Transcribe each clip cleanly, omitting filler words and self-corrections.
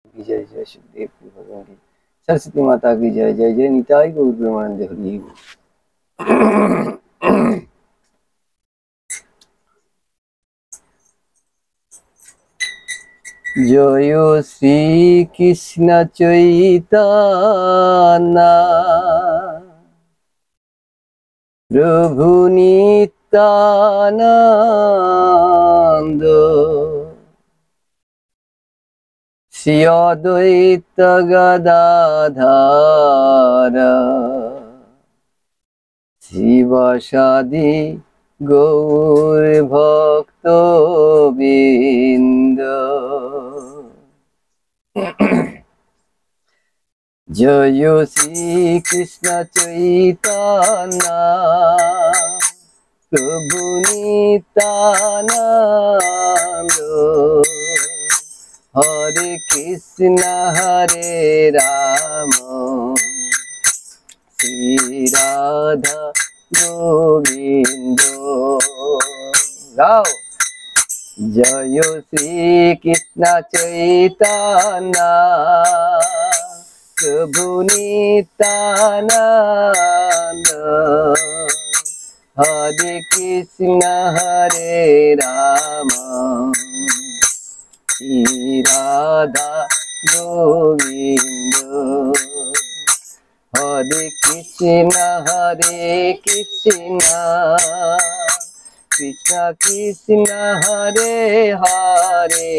की जय जय सुखदेव की भगवान की सरस्वती माता की जय जय जय निताई गौर प्रेमानंद हरि बोल। जय श्री कृष्ण चैतन्य प्रभु नित्यानंद श्री अद्वैत गदाधर शिवासादि गौर भक्तबिंद। जय श्री कृष्ण चैतन्य प्रभु नित्यानंद हरे कृष्ण हरे राम श्री राधा गोविंद। गाओ। जय श्री कृष्ण चैतन्य प्रभु नित्यानंद हरे कृष्ण हरे राम श्री राधा गोविंद। हरे कृष्ण कृष्ण कृष्ण हरे हरे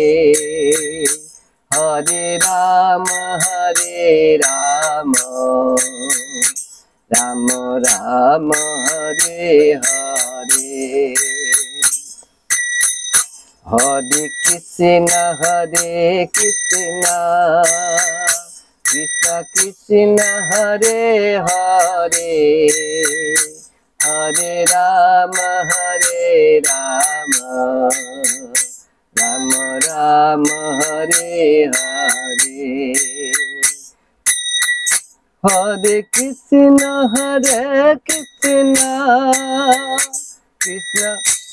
हरे राम राम राम हरे हरे। हरे कृष्ण कृष्ण कृष्ण हरे हरे हरे राम राम राम हरे हरे। हरे कृष्ण कृष्ण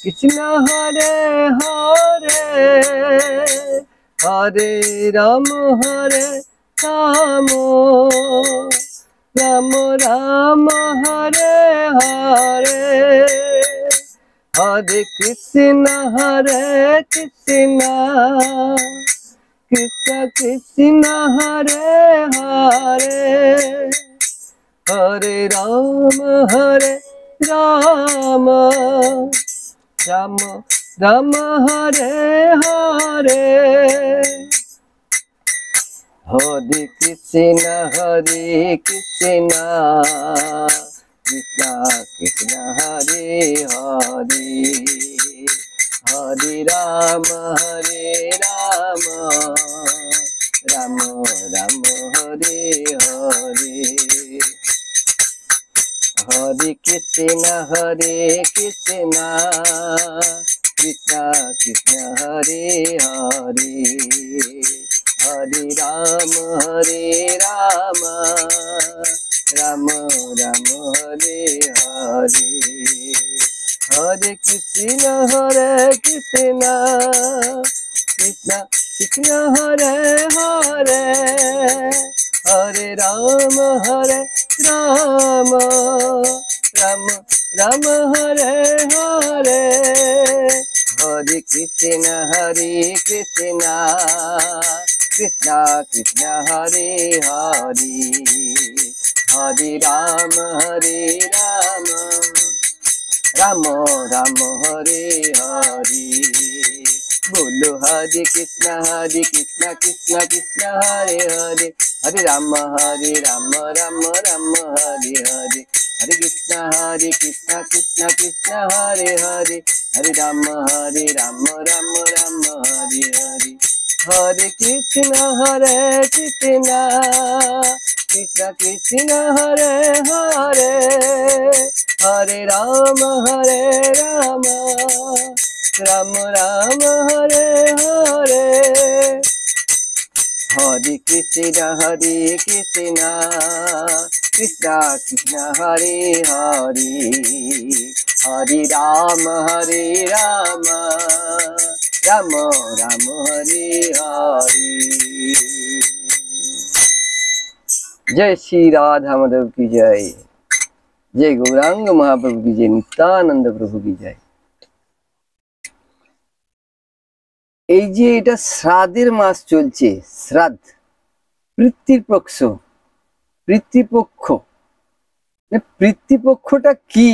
कृष्ण हरे हरे हरे राम राम राम हरे हरे। हरे कृष्ण कृष्ण कृष्ण हरे हरे हरे राम राम राम हरे हरे। हरे कृष्ण कृष्ण कृष्ण हरे हरे हरे राम राम राम हरे हरे। हरे कृष्ण कृष्ण कृष्ण हरे हरे हरे राम राम राम हरे हरे। हरे कृष्ण कृष्ण कृष्ण हरे हरे हरे राम राम राम हरे हरे। हरे कृष्ण कृष्ण कृष्ण हरे हरे हरे राम राम राम हरे हरे। बोलो हरे कृष्ण कृष्ण कृष्ण हरे हरे हरे राम राम राम हरे हरे। हरे कृष्ण कृष्ण कृष्ण हरे हरे हरे राम राम राम हरे हरे। हरे कृष्ण कृष्ण कृष्ण हरे हरे हरे राम राम राम हरे हरे। हरे कृष्ण कृष्ण कृष्ण हरे हरे हरे राम राम राम हरे हरे। जय श्री राधा माधव की जय, जय गौरांग महाप्रभु की जय, नित्यानंद प्रभु की जय। এই যে এটা শ্রাদ্ধের মাস চলছে, শ্রাদ্ধ পিতৃপক্ষ, পিতৃপক্ষ, পিতৃপক্ষটা কি,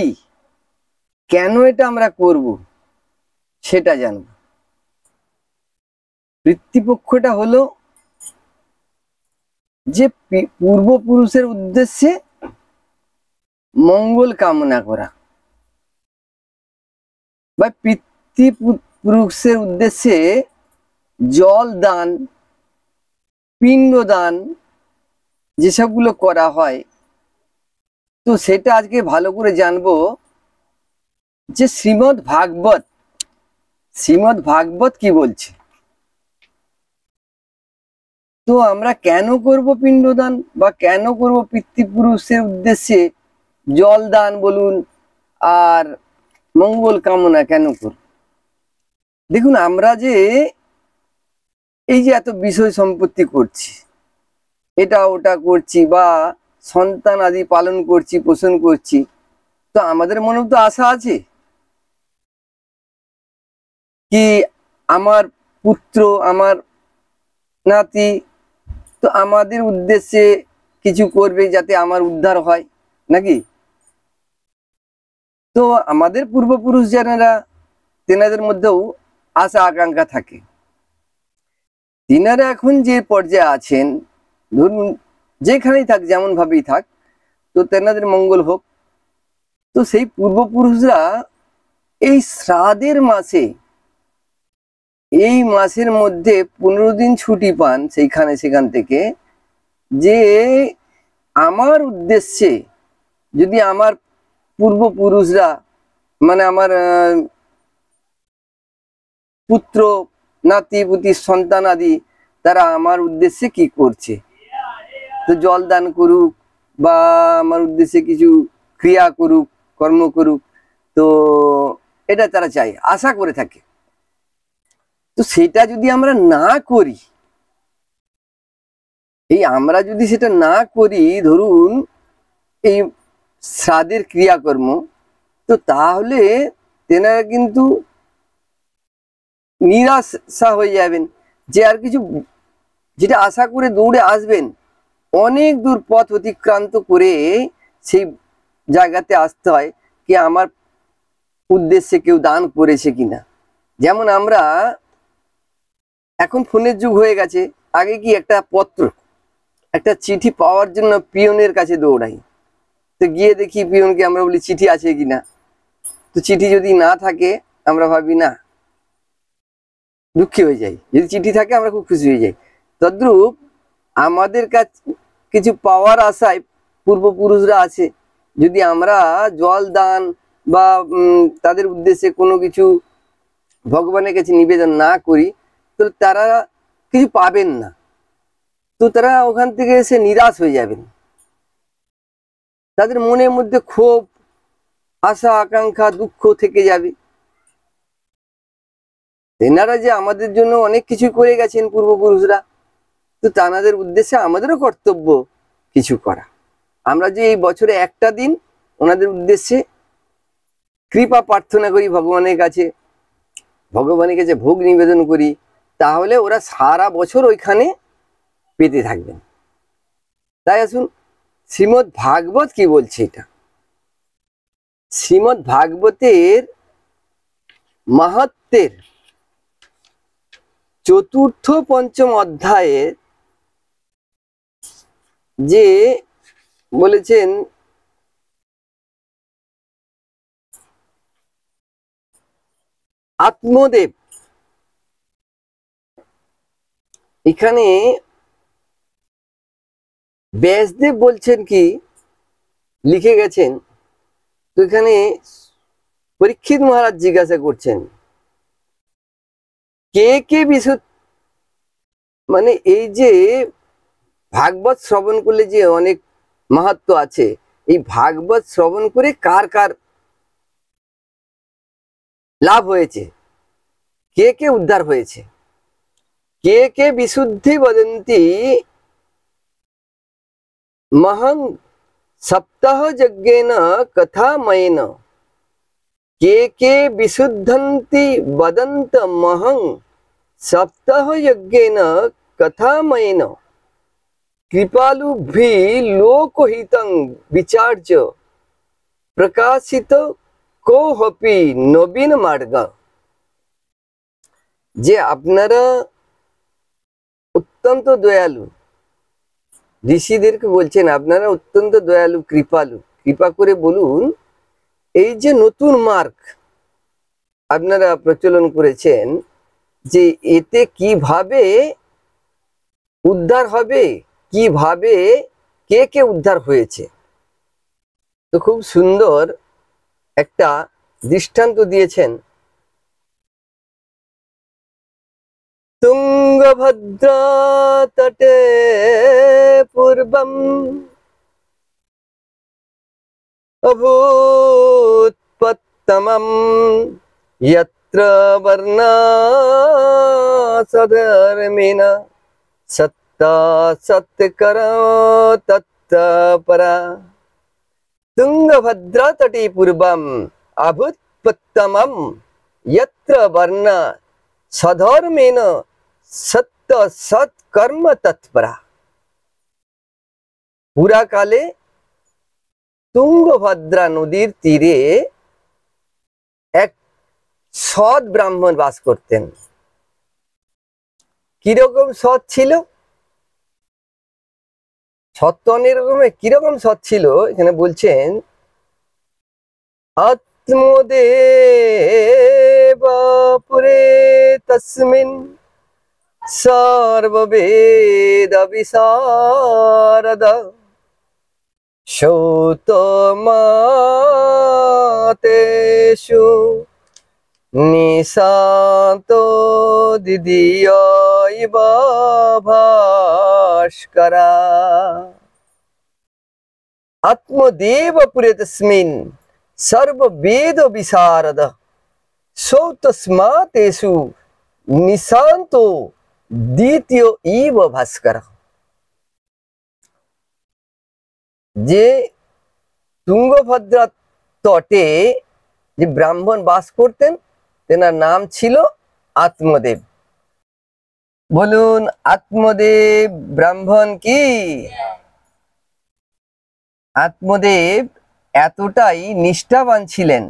কেন এটা আমরা করব সেটা জানব। পিতৃপক্ষটা হলো যে পূর্বপুরুষের উদ্দেশ্যে মঙ্গল কামনা করা, বা পিতৃপুরুষের উদ্দেশ্যে জল দান, পিণ্ড দান যেসবগুলো করা হয়। তো সেটা আজকে ভালো করে জানবো যে শ্রীমদ্ ভাগবত কি বলছে। তো আমরা কেন করব পিণ্ডদান, বা কেন করব পিতৃপুরুষের উদ্দেশ্যে জল দান বলুন আর মঙ্গল কামনা কেন করব? দেখুন, আমরা যে এই যে এত বিষয় সম্পত্তি করছি, এটা ওটা করছি, বা সন্তান আদি পালন করছি, পোষণ করছি, তো আমাদের মনেও তো আশা আছে কি আমার পুত্র, আমার নাতি তো আমাদের উদ্দেশ্যে কিছু করবে যাতে আমার উদ্ধার হয়, নাকি? তো আমাদের পূর্বপুরুষ যারা, তেনাদের মধ্যেও আশা আকাঙ্ক্ষা থাকে। তিনারা এখন যে পর্যায়ে আছেন, ধরুন যেখানেই থাক, যেমন ভাবেই থাক, তো তেনাদের মঙ্গল হোক। তো সেই পূর্বপুরুষরা এই শ্রাদ্ধের মাসে, এই মাসের মধ্যে 15 দিন ছুটি পান সেখান থেকে, যে আমার উদ্দেশ্যে যদি আমার পূর্বপুরুষরা, মানে আমার পুত্র নাতি পুতি সন্তান আদি, তারা আমার উদ্দেশ্যে কি করছে, তো জল দান করুক বা আমার উদ্দেশ্যে কিছু ক্রিয়া করুক, কর্ম করুক, তো এটা তারা চায়, আশা করে থাকে। তো সেটা যদি আমরা না করি, আমরা যদি সেটা না করি, ধরুন এই শ্রাদ্ধের ক্রিয়াকর্ম, তো তাহলে তেনারা কিন্তু নিরাশা হয়ে যাবেন, যে আর কিছু যেটা আশা করে দৌড়ে আসবেন, অনেক দূর পথ অতিক্রান্ত করে সেই জায়গাতে আসতে হয় কি আমার উদ্দেশ্যে কেউ দান করেছে কিনা। যেমন আমরা এখন ফোনের যুগ হয়ে গেছে, আগে কি একটা পত্র, একটা চিঠি পাওয়ার জন্য পিয়নের কাছে দৌড়াই, তো গিয়ে দেখি পিয়নকে আমরা বলি চিঠি আছে কিনা, তো চিঠি যদি না থাকে আমরা ভাবি না, দুঃখী হয়ে যাই। যদি চিঠি থাকে আমরা খুব খুশি হয়ে যাই। তদ্রূপ আমাদের কাছে কিছু পাওয়ার আশায় পূর্বপুরুষরা আছে, যদি আমরা জল দান বা তাদের উদ্দেশ্যে কোনো কিছু ভগবানের কাছে নিবেদন না করি, তো তারা কিছু পাবেন না, তো তারা ওখান থেকে এসে নিরাশ হয়ে যাবেন। তাদের মনের মধ্যে ক্ষোভ, আশা আকাঙ্ক্ষা, দুঃখ থেকে যাবে। তেনারা যে আমাদের জন্য অনেক কিছু করে গেছেন পূর্বপুরুষরা, তো তাদের উদ্দেশ্যে আমাদেরও কর্তব্য কিছু করা। আমরা যে এই বছরে একটা দিন ওনাদের উদ্দেশ্যে কৃপা প্রার্থনা করি ভগবানের কাছে, ভগবানের কাছে ভোগ নিবেদন করি, তাহলে ওরা সারা বছর ওইখানে পেতে থাকবেন। তাই আসুন শ্রীমদ্ ভাগবত কি বলছে। এটা শ্রীমদ্ ভাগবতের মাহাত্ম্যের চতুর্থ পঞ্চম অধ্যায়ের যে বলেছেন আত্মদেব, এখানে ব্যাসদেব বলছেন কি লিখে গেছেন, তো এখানে পরীক্ষিত মহারাজ জিজ্ঞাসা করছেন কে কে বিশুদ্ধ, মানে এই যে ভাগবত শ্রবণ করলে যে অনেক মাহাত্ম্য আছে, এই ভাগবত শ্রবণ করে কার কার লাভ হয়েছে, কে উদ্ধার হয়েছে। কে বিশুদ্ধি বদন্তি महं सप्ताह यज्ञेन कथामयेन। के विशुद्धन्ति वदन्त महं सप्ताह यज्ञेन कथामयेन। कृपालुभिः लोकहितं विचार्य प्रकाशित कोऽपि नवीन मार्ग। যে আপনারা অত্যন্ত দয়ালু, ঋষিদেরকে বলছেন আপনারা অত্যন্ত দয়ালু কৃপালু, কৃপা করে বলুন এই যে নতুন মার্গ আপনারা প্রচলন করেছেন, যে এতে কিভাবে উদ্ধার হবে, কিভাবে কে উদ্ধার হয়েছে। তো খুব সুন্দর একটা দৃষ্টান্ত দিয়েছেন। তুঙ্গভদ্রা তটে পূর্বম অভূৎপত্তমম यत्र वर्णा सधर्मिणा सत्ता सत्कर तत्परा। तुंगभद्रा तटे पूर्वम अभूत्पत्तमम यत्र वर्णा सधर्मेण सत्य सत्कर्म तत्परा। পুরাকালে তুঙ্গভদ্রা নদীর তীরে এক সৎ ব্রাহ্মণ বাস করতেন। কিরকম সৎ ছিল? সৎ তো অনেক রকমের, কিরকম সৎ ছিল এখানে বলছেন, আত্মদেব পুরে তস্মিন সর্ববেদ বিশারদ সৌতমাতেষু নিশান্তো দিদিয়ৈব ভাস্করা। আত্মদেব পুরে তস্মিন সর্ববেদ বিশারদ সৌতস্মাতেষু নিশান্তো দ্বিতীয় ইব ভাস্কর। যে তুঙ্গভদ্রা তটে যে ব্রাহ্মণ বাস করতেন তেনার নাম ছিল আত্মদেব। বলুন আত্মদেব ব্রাহ্মণ কি? আত্মদেব এতটাই নিষ্ঠাবান ছিলেন,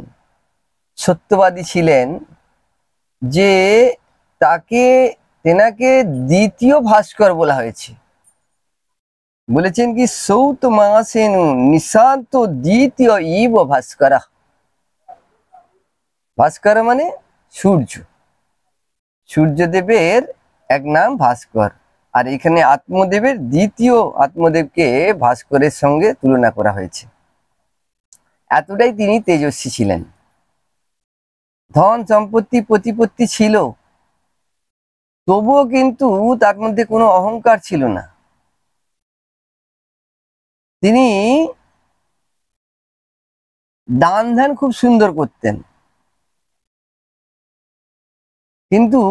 সত্যবাদী ছিলেন যে তেনাকে দ্বিতীয় ভাস্কর বলা হয়েছে। বলেছেন কি সৌতমাসেন নিশান্ত দ্বিতীয় ইব ভাস্করা। ভাস্কর মানে সূর্য, সূর্যদেবের এক নাম ভাস্কর, আর এখানে আত্মদেবের দ্বিতীয় আত্মদেবকে ভাস্করের সঙ্গে তুলনা করা হয়েছে। এতটাই তিনি তেজস্বী ছিলেন। ধন সম্পত্তি প্রতিপত্তি ছিল, তবুও কিন্তু তার মধ্যে কোনো অহংকার ছিল না। তিনি দান ধ্যান খুব সুন্দর করতেন, কিন্তু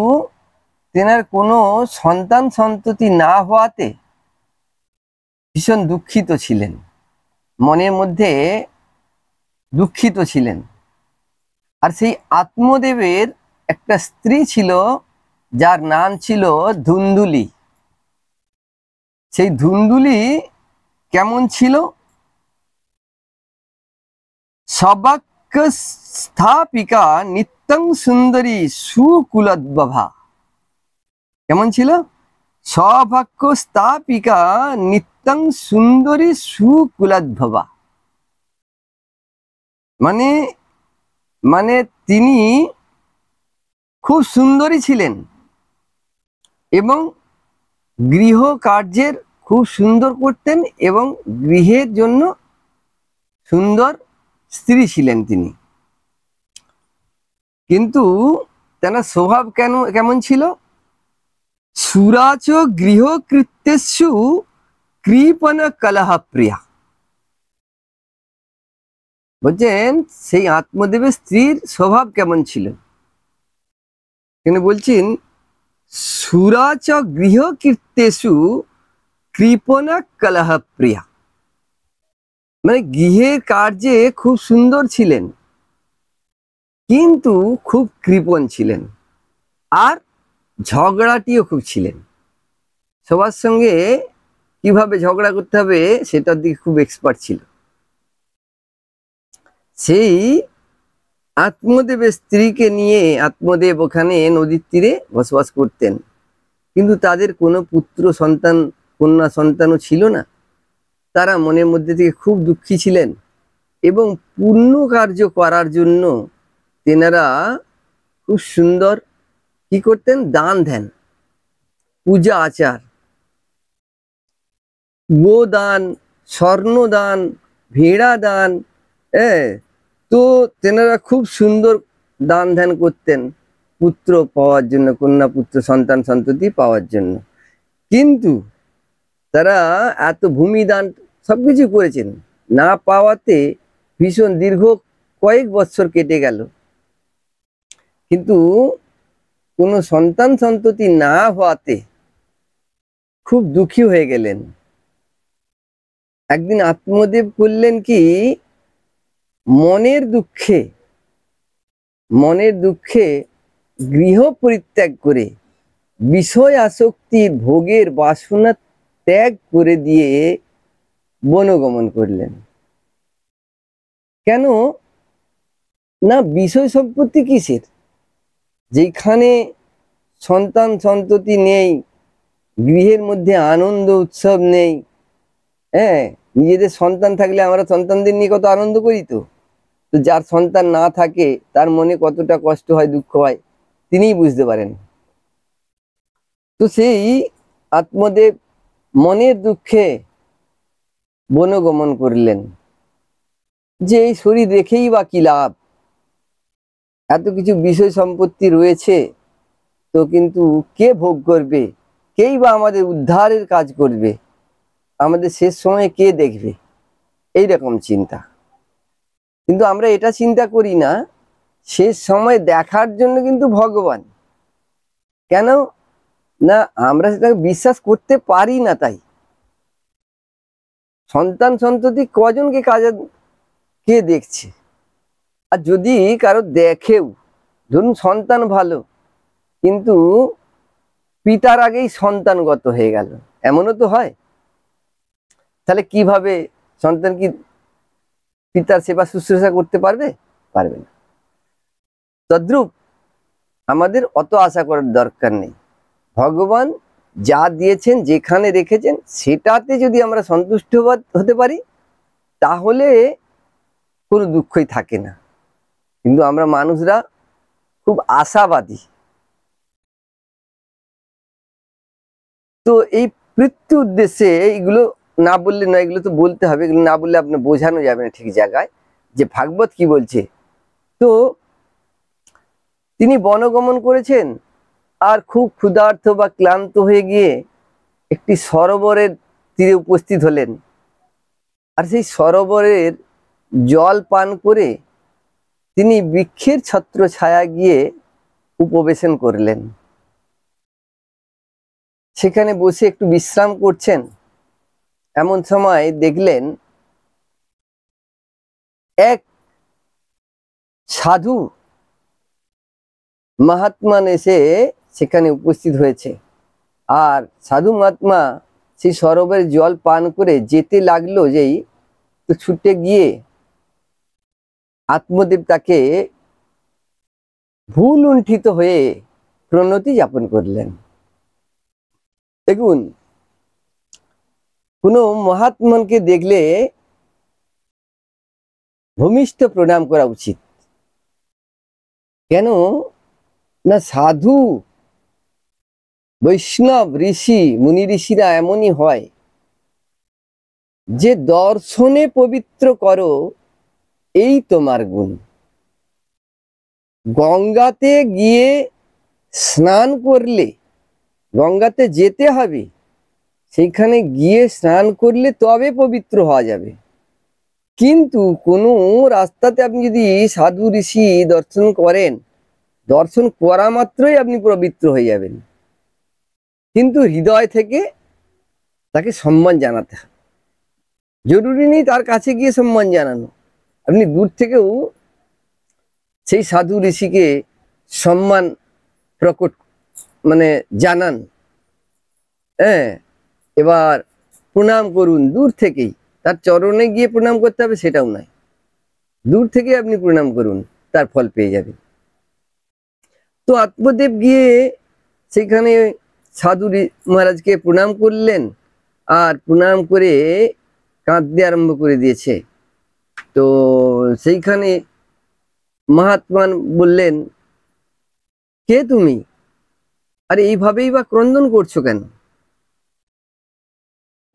তেনার কোনো সন্তান সন্ততি না হওয়াতে ভীষণ দুঃখিত ছিলেন, মনের মধ্যে দুঃখিত ছিলেন। আর সেই আত্মদেবের একটা স্ত্রী ছিল যার নাম ছিল ধুন্দুলি। সেই ধুন্দুলি কেমন ছিল? সবাক্য স্থাপিকা নিত্যং সুন্দরী সুকুলোদ্ভবা। কেমন ছিল? সবাক্য স্থাপিকা নিত্যং সুন্দরী সুকুলোদ্ভবা। মানে তিনি খুব সুন্দরী ছিলেন এবং গৃহ কার্যের খুব সুন্দর করতেন এবং গৃহের জন্য সুন্দর স্ত্রী ছিলেন তিনি। কিন্তু তেনার স্বভাব কেমন ছিল? সুরাচ গৃহকৃত্যেষু কৃপণ কলহ প্রিয়া। বলছেন সেই আত্মদেবের স্ত্রীর স্বভাব কেমন ছিল? এখানে বলছেন সুরাচ গৃহকীর্তেষু কৃপণা কলহ প্রিয়া, মানে গৃহের কার্যে খুব সুন্দর ছিলেন কিন্তু খুব কৃপণ ছিলেন, আর ঝগড়াটিও খুব ছিলেন। সবার সঙ্গে কিভাবে ঝগড়া করতে হবে সেটার দিকে খুব এক্সপার্ট ছিল। সেই আত্মদেবের স্ত্রীকে নিয়ে আত্মদেব ওখানে নদীর তীরে বসবাস করতেন, কিন্তু তাদের কোনো পুত্র সন্তান কন্যা সন্তানও ছিল না। তারা মনের মধ্যে থেকে খুব দুঃখী ছিলেন এবং পুণ্য কার্য করার জন্য তেনারা খুব সুন্দর কি করতেন, দান ধ্যান, পূজা আচার, গোদান, স্বর্ণদান, ভেড়া দান, তো তেনারা খুব সুন্দর দান ধ্যান করতেন পুত্র পাওয়ার জন্য, কন্যা পুত্র সন্তান সন্ততি পাওয়ার জন্য। কিন্তু তারা এত ভূমিদান সবকিছু করেছেন, না পাওয়াতে ভীষণ দীর্ঘ কয়েক বছর কেটে গেল, কিন্তু কোনো সন্তান সন্ততি না হওয়াতে খুব দুঃখী হয়ে গেলেন। একদিন আত্মদেব করলেন কি, মনের দুঃখে গৃহ পরিত্যাগ করে বিষয় আসক্তির ভোগের বাসনা ত্যাগ করে দিয়ে বনগমন করলেন। কেন না, বিষয় সম্পত্তি কিসের, যেখানে সন্তান সন্ততি নেই, গৃহের মধ্যে আনন্দ উৎসব নেই। নিজেদের সন্তান থাকলে আমরা সন্তানদের নিয়ে কত আনন্দ করি, তো যার সন্তান না থাকে তার মনে কতটা কষ্ট হয়, দুঃখ হয়, তিনিই বুঝতে পারেন। তো সেই আত্মদেব মনের দুঃখে বনগমন করলেন, যে এই শরীর রেখেই বা কি লাভ, এত কিছু বিষয় সম্পত্তি রয়েছে, তো কিন্তু কে ভোগ করবে, কেই বা আমাদের উদ্ধারের কাজ করবে, আমাদের শেষ সময়ে কে দেখবে, এই রকম চিন্তা। কিন্তু আমরা এটা চিন্তা করি না, শেষ সময় দেখার জন্য কিন্তু ভগবান, কেন না আমরা সেটাকে বিশ্বাস করতে পারি না। তাই সন্তান সন্ততি কজনকে কাজে কে দেখছে, আর যদি কারো দেখেও, ধরুন সন্তান ভালো কিন্তু পিতার আগেই সন্তানগত হয়ে গেল, এমনও তো হয়। তাহলে কিভাবে সন্তান কি পিতার সেবা শুশ্রূষা করতে পারবে? পারবে না। তদ্রূপ আমাদের অত আশা করার দরকার নেই। ভগবান যা দিয়েছেন, যেখানে রেখেছেন, সেটাতে যদি আমরা সন্তুষ্ট হতে পারি তাহলে কোনো দুঃখই থাকে না। কিন্তু আমরা মানুষরা খুব আশাবাদী। তো এই মৃত্যু উদ্দেশ্যে এইগুলো না বললে নয়, এগুলো তো বলতে হবে, এগুলো না বললে আপনার বোঝানো যাবে না ঠিক জায়গায় যে ভাগবত কি বলছে। তো তিনি বনগমন করেছেন, আর খুব ক্ষুধার্ত বা ক্লান্ত হয়ে গিয়ে একটি সরোবরের তীরে উপস্থিত হলেন, আর সেই সরোবরের জল পান করে তিনি বৃক্ষের ছত্র ছায়া গিয়ে উপবেশন করলেন। সেখানে বসে একটু বিশ্রাম করছেন, এমন সময় দেখলেন এক সাধু মহাত্মান এসে সেখানে উপস্থিত হয়েছে। আর সাধু মহাত্মা সেই সরোবরের জল পান করে যেতে লাগলো, যেই তো ছুটে গিয়ে আত্মদেব তাকে ভুল লুণ্ঠিত হয়ে প্রণতি যাপন করলেন। দেখুন, কোনো মহাত্মাকে দেখলে ভূমিষ্ঠ প্রণাম করা উচিত। কেন না, সাধু বৈষ্ণব ঋষি মুনি ঋষিরা এমনই হয় যে দর্শনে পবিত্র করো এই তোমার গুণ। গঙ্গাতে গিয়ে স্নান করলে, গঙ্গাতে যেতে হবে, সেইখানে গিয়ে স্নান করলে তবে পবিত্র হওয়া যাবে। কিন্তু কোনো রাস্তাতে আপনি যদি সাধু ঋষি দর্শন করেন, দর্শন করা মাত্রই আপনি পবিত্র হয়ে যাবেন, কিন্তু হৃদয় থেকে তাকে সম্মান জানাতে হবে। জরুরি নেই তার কাছে গিয়ে সম্মান জানানো, আপনি দূর থেকেও সেই সাধু ঋষিকে সম্মান প্রকট মানে জানান। হ্যাঁ, এবার প্রণাম করুন দূর থেকেই, তার চরণে গিয়ে প্রণাম করতে হবে সেটাও নয়, দূর থেকে আপনি প্রণাম করুন, তার ফল পেয়ে যাবেন। তো আত্মদেব গিয়ে সেখানে সাধু মহারাজকে প্রণাম করলেন, আর প্রণাম করে কাঁদতে আরম্ভ করে দিয়েছে। তো সেইখানে মহাত্মা বললেন, কে তুমি, আরে এইভাবেই বা ক্রন্দন করছো কেন,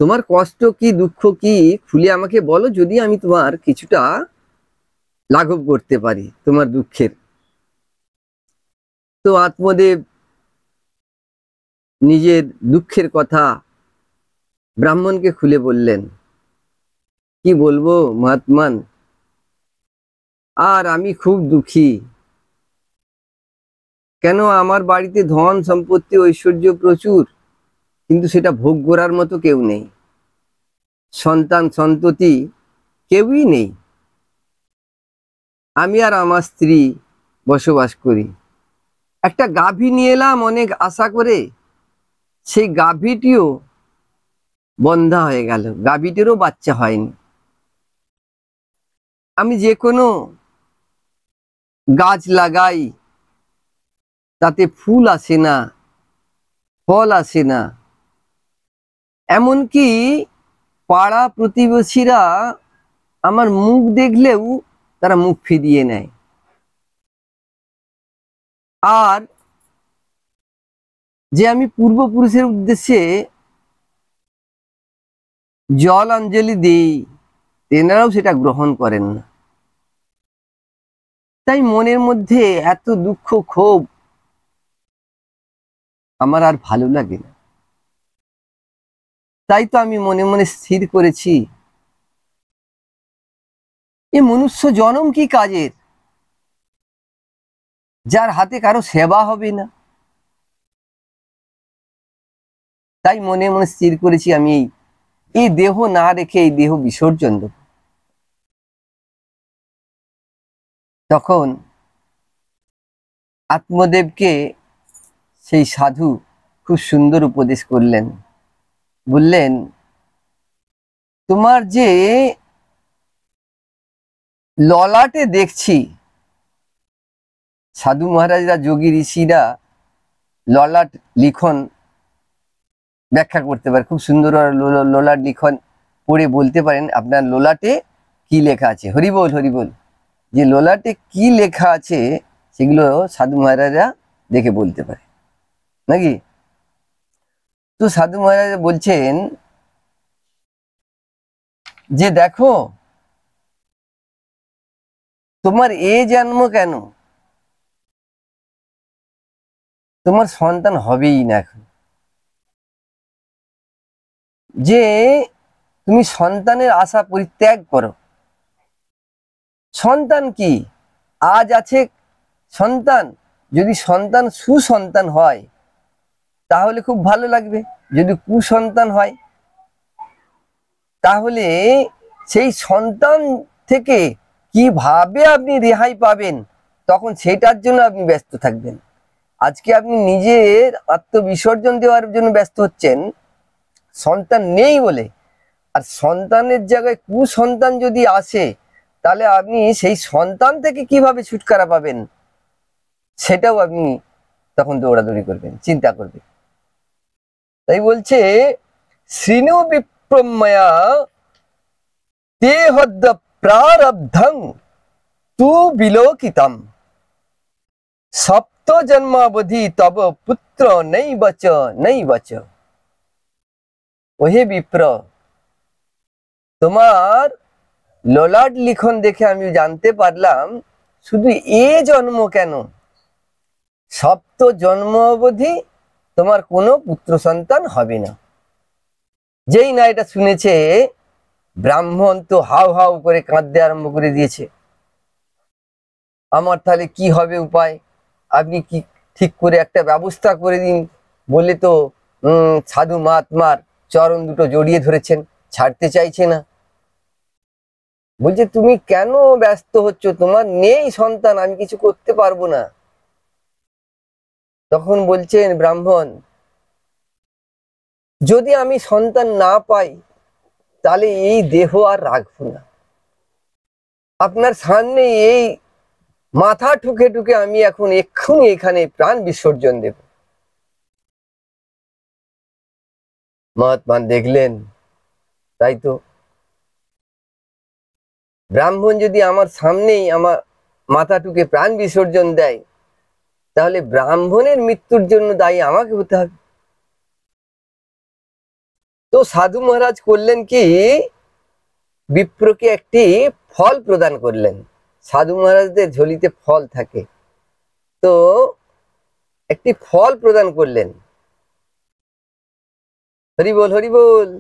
তোমার কষ্ট কি দুঃখ কি খুলে আমাকে বলো, যদি আমি তোমার কিছুটা লাঘব করতে পারি তোমার দুঃখের। তো আত্মদেব নিজের দুঃখের কথা ব্রাহ্মণকে খুলে বললেন, কি বলবো মহাত্মান, আর আমি খুব দুঃখী। কেন, আমার বাড়িতে ধন সম্পত্তি ঐশ্বর্য প্রচুর, কিন্তু সেটা ভোগ করার মতো কেউ নেই, সন্তান সন্ততি কেউই নেই। আমি আর আমার স্ত্রী বসবাস করি, একটা গাভী নিয়ে এলাম অনেক আশা করে, সেই গাভীটিও বন্ধা হয়ে গেল, গাভীটিরও বাচ্চা হয়নি। আমি যে কোনো গাছ লাগাই তাতে ফুল আসে না, ফল আসে না, এমনকি পাড়া প্রতিবেশীরা আমার মুখ দেখলেও তারা মুখ ফিরিয়ে নেয়। আর যে আমি পূর্বপুরুষের উদ্দেশ্যে জল অঞ্জলি দিই, তেনারাও সেটা গ্রহণ করেন না। তাই মনের মধ্যে এত দুঃখ ক্ষোভ, আমার আর ভালো লাগে না। তাই তো আমি মনে মনে স্থির করেছি, এ মনুষ্য জনম কি কাজের, যার হাতে কারো সেবা হবে না। তাই মনে মনে স্থির করেছি, আমি এই দেহ না রেখে এই দেহ বিসর্জন দেব। তখন আত্মদেবকে সেই সাধু খুব সুন্দর উপদেশ করলেন, বললেন, তোমার যে ললাটে দেখছি, সাধু মহারাজরা যোগী ঋষিরা ললাট লিখন ব্যাখ্যা করতে পারে, খুব সুন্দর ললাট লিখন পড়ে বলতে পারেন আপনার ললাটে কি লেখা আছে। হরিবোল হরিবোল। যে ললাটে কি লেখা আছে সেগুলো সাধু মহারাজরা দেখে বলতে পারে নাকি। তো সাধু মহারাজ বলছেন যে দেখো, তোমার এ জন্ম কেন, তোমার সন্তান হবেই না এখন, যে তুমি সন্তানের আশা পরিত্যাগ করো। সন্তান কি, আজ আছে সন্তান, যদি সন্তান সুসন্তান হয় তাহলে খুব ভালো লাগবে, যদি কুসন্তান হয় তাহলে সেই সন্তান থেকে কিভাবে আপনি রেহাই পাবেন, তখন সেটার জন্য আপনি ব্যস্ত থাকবেন। আজকে আপনি নিজের আত্মবিসর্জন দেওয়ার জন্য ব্যস্ত হচ্ছেন সন্তান নেই বলে, আর সন্তানের জায়গায় কুসন্তান যদি আসে তাহলে আপনি সেই সন্তান থেকে কিভাবে ছুটকারা পাবেন সেটাও আপনি তখন দৌড়াদৌড়ি করবেন, চিন্তা করবেন। তাই বলছে, শ্রীণু বিপ্রময়া তে হদ্দ প্রারব্ধং তু বিলোকিতম সপ্ত জন্মাবধি তব পুত্র নেই বচ নেই বচ। ওহে বিপ্র, তোমার ললাট লিখন দেখে আমি জানতে পারলাম শুধু এ জন্ম কেন, সপ্ত জন্ম অবধি তোমার কোনো পুত্র সন্তান হবে না। যেই না এটা শুনেছে ব্রাহ্মণ তো হাউ হাউ করে কাঁদতে আরম্ভ করে দিয়েছে, আমার তাহলে কি হবে উপায়, আপনি কি ঠিক করে একটা ব্যবস্থা করে দিন। বলে তো সাধু মহাত্মার চরণ দুটো জড়িয়ে ধরেছেন, ছাড়তে চাইছে না। বলছে তুমি কেন ব্যস্ত হচ্ছ, তোমার নেই সন্তান, আমি কিছু করতে পারবো না। তখন বলছেন ব্রাহ্মণ, যদি আমি সন্তান না পাই তাহলে এই দেহ আর রাখবো না। আপনার সামনে এই মাথা ঠুকে ঠুকে আমি এখন এক্ষুনি এখানে প্রাণ বিসর্জন দেব। মহাত্মা দেখলেন, তাই তো, ব্রাহ্মণ যদি আমার সামনেই আমার মাথা ঠুকে প্রাণ বিসর্জন দেয়, তাহলে ব্রাহ্মণের মৃত্যুর জন্য দায়ী আমাকে হতে হবে। তো সাধু মহারাজ করলেন কি, বিপ্রকে একটি ফল প্রদান করলেন। সাধু মহারাজদের ঝুলিতে ফল থাকে, তো একটি ফল প্রদান করলেন। হরি বল, হরি বল।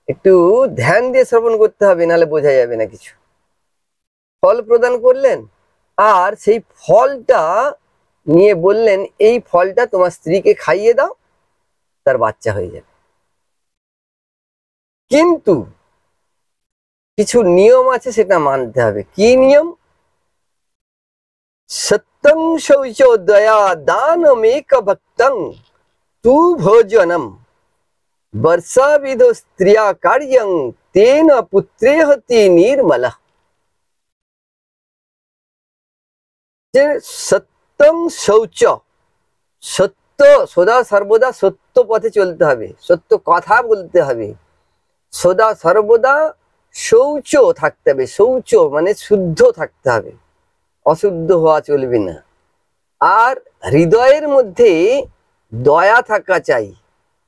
একটু ধ্যান দিয়ে শ্রবণ করতে হবে, নাহলে বোঝা যাবে না কিছু। ফল প্রদান করলেন, আর সেই ফলটা নিয়ে বললেন, এই ফলটা তোমার স্ত্রীকে খাইয়ে দাও, তার বাচ্চা হয়ে যাবে। কিন্তু কিছু নিয়ম আছে, সেটা মানতে হবে। কি নিয়ম? সত্যং শৌচ দয়া দানমেক ভক্তং তু ভোজনম বর্ষাবিধ স্ত্রিয়া কার্যং তেন পুত্রে হতি নির্মল। যে সত্যং শৌচ, সত্য, সদা সর্বদা সত্য পথে চলতে হবে, সত্য কথা বলতে হবে, সদা সর্বদা শৌচ থাকতে হবে। শৌচ মানে শুদ্ধ থাকতে হবে, অশুদ্ধ হওয়া চলবে না। আর হৃদয়ের মধ্যে দয়া থাকা চাই,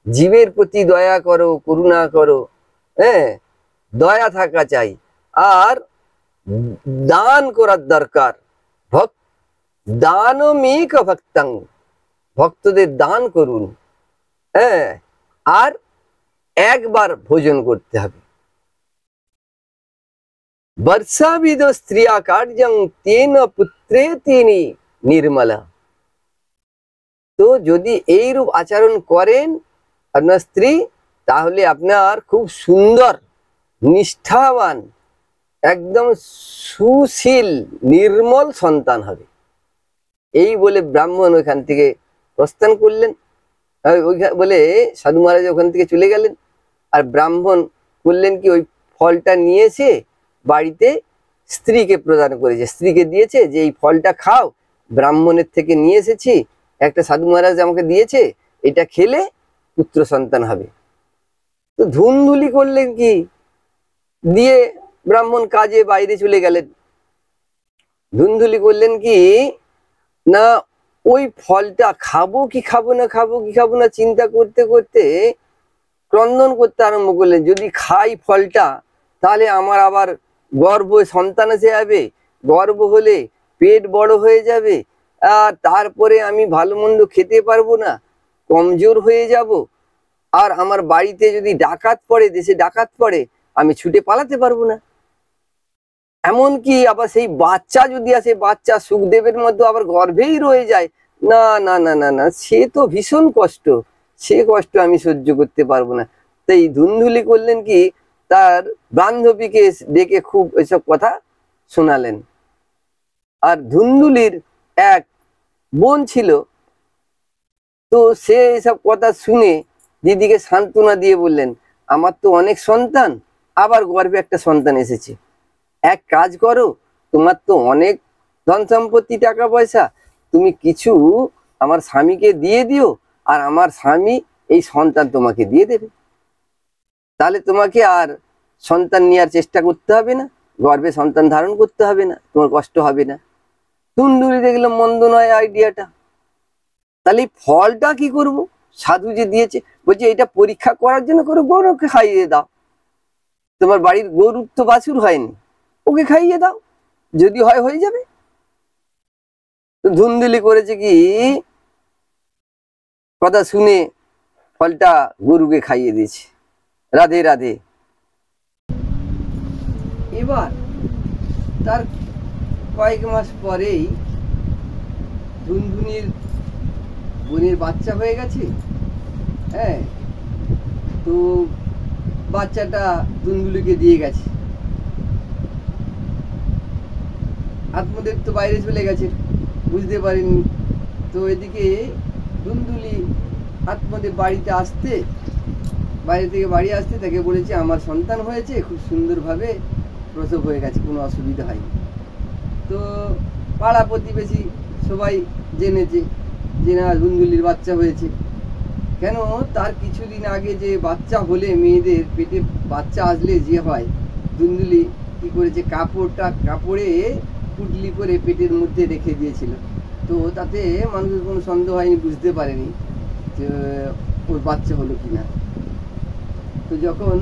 জীবের প্রতি দয়া করো, করুণা করো, হ্যাঁ, দয়া থাকা চাই। আর দান করার দরকার, দানমেক ভক্তং, ভক্তদের দান করুন, হ্যাঁ। আর একবার ভোজন করতে হবে। বর্ষাবিদ স্ত্রিয়া কার্যং তেন পুত্রে তিনি নির্মলা। তো যদি এইরূপ আচরণ করেন আপনার স্ত্রী, তাহলে আপনার খুব সুন্দর, নিষ্ঠাবান, একদম সুশীল, নির্মল সন্তান হবে। এই বলে ব্রাহ্মণ ওইখান থেকে প্রস্থান করলেন। বলে সাধু মহারাজ ওখান থেকে চলে গেলেন। আর ব্রাহ্মণ করলেন কি, ওই ফলটা নিয়েছে বাড়িতে স্ত্রীকে প্রদান করেছে, স্ত্রীকে দিয়েছে যে এই ফলটা খাও, ব্রাহ্মণের থেকে নিয়ে এসেছি, একটা সাধু মহারাজ আমাকে দিয়েছে, এটা খেলে পুত্র সন্তান হবে। তো ধুনধুলি করলেন কি, দিয়ে ব্রাহ্মণ কাজে বাইরে চলে গেলেন। ধুনধুলি করলেন কি না, ওই ফলটা খাবো কি খাবো না, খাবো কি খাবো না চিন্তা করতে করতে ক্রন্দন করতে আরম্ভ করলেন। যদি খাই ফলটা, তাহলে আমার আবার গর্ভ সন্তান এসে যাবে, গর্ভ হলে পেট বড় হয়ে যাবে, আর তারপরে আমি ভালো মন্দ খেতে পারবো না, কমজোর হয়ে যাব। আর আমার বাড়িতে যদি ডাকাত পড়ে, দেশে ডাকাত পড়ে, আমি ছুটে পালাতে পারবো না। এমনকি আবার সেই বাচ্চা যদি আসে, বাচ্চা সুখদেবের মধ্যে আবার গর্ভেই রয়ে যায়, না না না না না, সে তো ভীষণ কষ্ট, সে কষ্ট আমি সহ্য করতে পারবো না। তাই ধুনধুলি করলেন কি, তার বান্ধবীকে ডেকে খুব এসব কথা শোনালেন। আর ধুনধুলির এক বোন ছিল, তো সে এসব কথা শুনে দিদিকে সান্ত্বনা দিয়ে বললেন, আমার তো অনেক সন্তান, আবার গর্ভে একটা সন্তান এসেছে, এক কাজ করো, তোমার তো অনেক ধন সম্পত্তি, টাকা পয়সা, তুমি কিছু আমার স্বামীকে দিয়ে দিও, আর আমার স্বামী এই সন্তান তোমাকে দিয়ে দেবে। তাহলে তোমাকে আর সন্তান নেওয়ার চেষ্টা করতে হবে না, গর্ভে সন্তান ধারণ করতে হবে না, তোমার কষ্ট হবে না। ধুনধুলি দেখলাম মন্দ নয় আইডিয়াটা। তাহলে ফলটা কি করব? সাধু যে দিয়েছে, বলছে এটা পরীক্ষা করার জন্য করো, গরুকে খাইয়ে দাও। তোমার বাড়ির গরুর তো বাছুর হয়নি, ওকে খাইয়ে দাও, যদি হয় হয়ে যাবে। তো ধুনধুলি করেছে কি, কথা শুনে ফলটা গরুকে খাইয়ে দিয়েছে। রাধে রাধে। এবার তার কয়েক মাস পরেই ধুনধুনির বোনের বাচ্চা হয়ে গেছে। হ্যাঁ, তো বাচ্চাটা ধুনদুলিকে দিয়ে গেছে। আত্মদেব তো বাইরে চলে গেছে, বুঝতে পারেননি। তো এদিকে ধুনদুলি আত্মদেব বাড়িতে আসতে, বাইরে থেকে বাড়ি আসতে তাকে বলেছে আমার সন্তান হয়েছে, খুব সুন্দরভাবে প্রসব হয়ে গেছে, কোনো অসুবিধা হয়নি। তো পাড়া প্রতিবেশী সবাই জেনেছে যে না, ধুনদুলির বাচ্চা হয়েছে। কেন, তার কিছুদিন আগে যে বাচ্চা হলে মেয়েদের পেটে বাচ্চা আসলে যে হয়, ধুনদুলি কি করেছে, কাপড়ে পুটলি করে পেটের মধ্যে রেখে দিয়েছিল। তো তাতে মানুষের কোনো সন্দেহ হয়নি, বুঝতে পারেনি যে ওর বাচ্চা হলো কিনা। তো যখন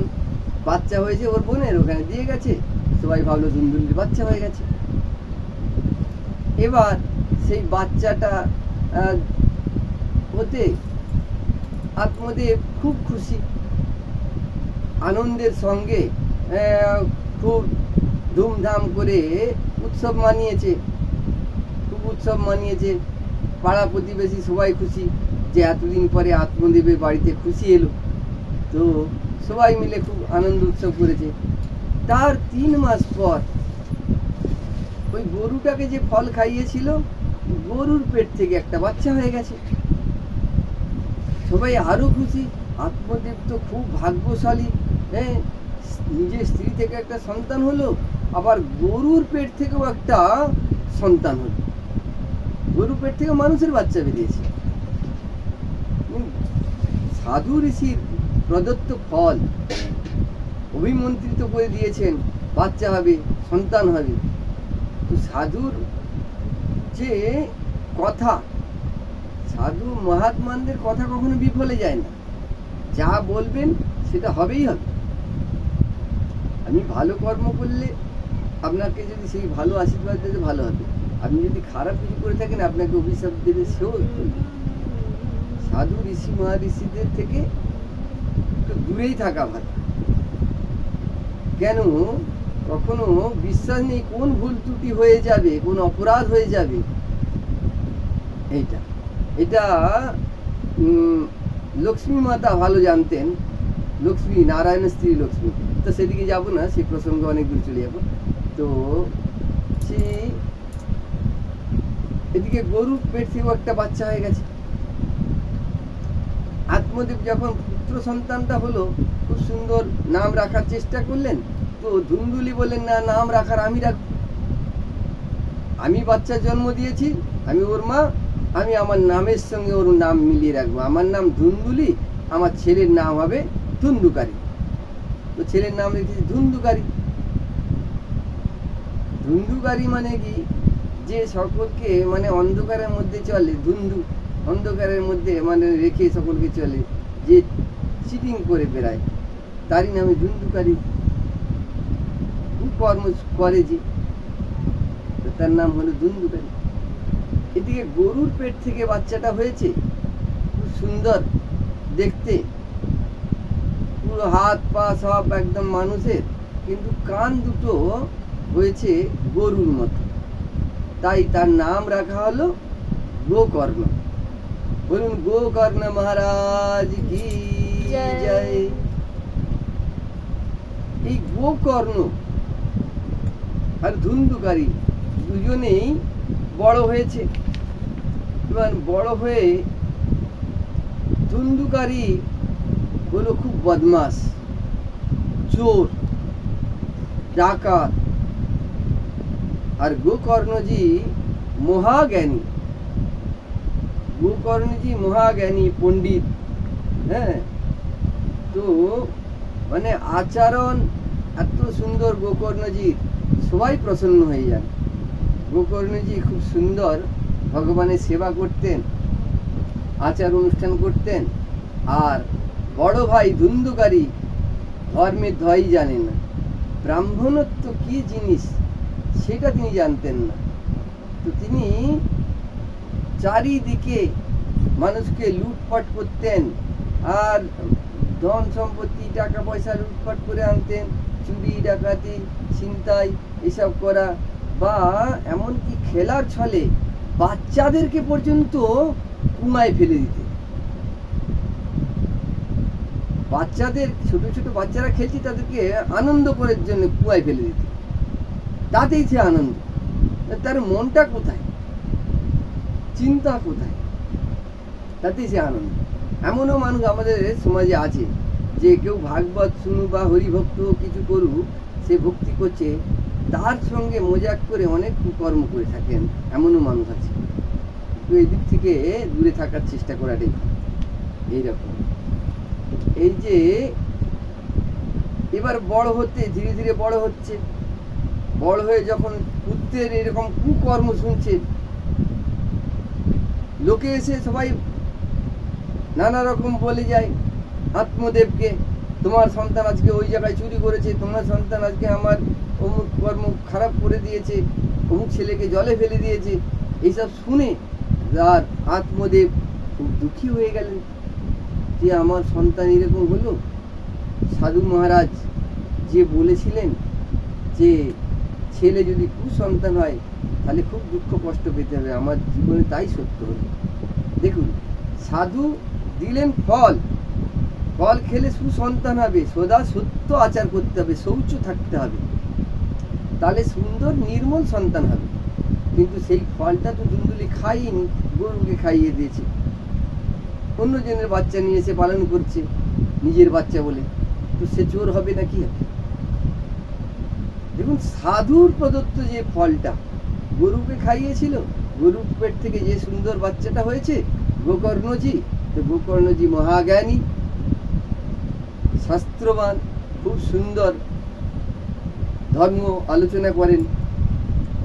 বাচ্চা হয়েছে ওর বোনের, ওখানে দিয়ে গেছে, সবাই ভাবলো ধুনদুলির বাচ্চা হয়ে গেছে। এবার সেই বাচ্চাটা হতে আত্মদেব খুব খুশি, আনন্দের সঙ্গে খুব ধুমধাম করে উৎসব মানিয়েছে, খুব উৎসব মানিয়েছে। পাড়া প্রতিবেশী সবাই খুশি যে এতদিন পরে আত্মদেবের বাড়িতে খুশি এলো। তো সবাই মিলে খুব আনন্দ উৎসব করেছে। তার 3 মাস পর ওই গরুটাকে যে ফল খাইয়েছিল, গরুর পেট থেকে একটা বাচ্চা হয়ে গেছে। সবাই আরো খুশি, আত্মদেব তো খুব ভাগ্যশালী, হ্যাঁ, নিজের স্ত্রী থেকে একটা সন্তান হলো, আবার গরুর পেট থেকেও একটা সন্তান হলো, গরুর পেট থেকে মানুষের বাচ্চা বেরিয়েছে। সাধু ঋষির প্রদত্ত ফল অভিমন্ত্রিত করে দিয়েছেন, বাচ্চা হবে, সন্তান হবে। তো সাধুর যে কথা, সাধু মহাত্মাদের কথা কখনো বিফলে যায় না, যা বলবেন সেটা হবেই হবে। আমি ভালো কর্ম করলে আপনাকে যদি সেই ভালো আশীর্বাদ দিতে ভালো হবে, আপনি যদি খারাপ কিছু করে থাকেন আপনাকে অভিশাপ দেবে, সেও করবে। সাধু ঋষি মহাঋষিদের থেকে একটু দূরেই থাকা ভালো। কেন, কখনো বিশ্বাস নেই কোন ভুল ত্রুটি হয়ে যাবে, কোন অপরাধ হয়ে যাবে। এটা লক্ষ্মী মাতা ভালো জানতেন, লক্ষ্মী, নারায়ণের স্ত্রী লক্ষ্মী। তো সেদিকে যাব না, সেই প্রসঙ্গে অনেক দূর চলে যাব। তো এদিকে গরুর পেট থেকে একটা বাচ্চা হয়ে গেছে। আত্মদেব যখন পুত্র সন্তানটা হলো, খুব সুন্দর নাম রাখার চেষ্টা করলেন। তো ধুনদুলি বললেন না, নাম রাখার আমি রাখব, আমি বাচ্চার জন্ম দিয়েছি, আমি ওর মা, আমি আমার নামের সঙ্গে ওর নাম মিলিয়ে রাখবো। আমার নাম ধুনদুলি, আমার ছেলের নাম হবে ধুন্দুকারী। তো ছেলের নাম রেখেছি ধুন্দুকারী। ধুন্দুকারী মানে কি, যে সকলকে মানে অন্ধকারের মধ্যে চলে, ধুন্দু অন্ধকারের মধ্যে মানে রেখে সকলকে চলে, যে চিটিং করে বেড়ায়, তারই নামে ধুন্দুকারী। খুব কর্ম করে যে, তার নাম হলো ধুন্দুকারী। এদিকে গরুর পেট থেকে বাচ্চাটা হয়েছে, খুব সুন্দর দেখতে, পুরো হাত পা সব একদম মানুষের, কিন্তু কান দুটো হয়েছে গরুর মতো, তাই তার নাম রাখা হলো গোকর্ণ। বলুন গোকর্ণ মহারাজ কি জয়। এই গোকর্ণ আর ধুন্দুকারী দুজনেই বড় হয়েছে। এবার বড় হয়ে ধুন্দুকারী হলো খুব বদমাস, চোর, ডাকাত, আর গোকর্ণজি মহাজ্ঞানী। গোকর্ণজি মহাজ্ঞানী পণ্ডিত। হ্যাঁ, তো মানে আচরণ এত সুন্দর গোকর্ণজির, সবাই প্রসন্ন হয়ে যান। গোকর্ণজি খুব সুন্দর ভগবানের সেবা করতেন, আচার অনুষ্ঠান করতেন। আর বড় ভাই ধুন্দুকারী ধর্মের ধয়ই জানেন না, ব্রাহ্মণত্ব কি জিনিস সেটা তিনি জানতেন না। তো তিনি চারিদিকে মানুষকে লুটপাট করতেন, আর ধন সম্পত্তি টাকা পয়সা লুটপাট করে আনতেন, চুরি ডাকাতি ছিনতাই এসব করা, বা এমনকি খেলার ছলে বাচ্চাদেরকে পর্যন্ত কুয়ায় ফেলে দিতে, বাচ্চাদের ছোট ছোট বাচ্চারা খেলছে তাদেরকে আনন্দ করার জন্য কুয়ায় ফেলে দিতে, তাতেই সে আনন্দ। তার মনটা কোথায়, চিন্তা কোথায়, তাতেই সে আনন্দ। এমনও মানুষ আমাদের সমাজে আছে যে কেউ ভাগবত শুনু বা হরিভক্ত কিছু করুক, সে ভক্তি করছে, তার সঙ্গে মজাক করে অনেক কর্ম করে থাকেন, এমনও মানুষ আছে। তো এই দিক থেকে দূরে থাকার চেষ্টা করাটাই এইরকম। এই যে এবার বড় হতে ধীরে ধীরে বড় হচ্ছে, বড় হয়ে যখন পুত্রের এরকম কুকর্ম শুনছে, লোকে এসে সবাই নানা রকম বলে যায় আত্মদেবকে, তোমার সন্তান আজকে ওই জায়গায় চুরি করেছে, তোমার সন্তান আজকে আমার অমুক কর্ম খারাপ করে দিয়েছে, অমুক ছেলেকে জলে ফেলে দিয়েছে। এইসব শুনে আর আত্মদেব খুব দুঃখী হয়ে গেলেন যে আমার সন্তান এরকম হলো। সাধু মহারাজ যে বলেছিলেন যে ছেলে যদি কুসন্তান হয় তাহলে খুব দুঃখ কষ্ট পেতে হবে, আমার জীবনে তাই সত্য হলো। দেখুন, সাধু দিলেন ফল, ফল খেলে সুসন্তান হবে, সদা সত্য আচার করতে হবে, শৌচ থাকতে হবে, তাহলে সুন্দর নির্মল সন্তান হবে। কিন্তু সেই ফলটা তো দুন্দুলি খাইনি, গরুকে খাইয়ে দিয়েছে, অন্য জনের বাচ্চা নিয়ে এসে পালন করছে নিজের বাচ্চা বলে, তো সে চোর হবে না কি হবে? দেখুন, সাধুর প্রদত্ত যে ফলটা গরুকে খাইয়েছিল, গরুর পেট থেকে যে সুন্দর বাচ্চাটা হয়েছে গোকর্ণজি, তো গোকর্ণজি মহাজ্ঞানী, শাস্ত্রবান, খুব সুন্দর ধর্ম আলোচনা করেন,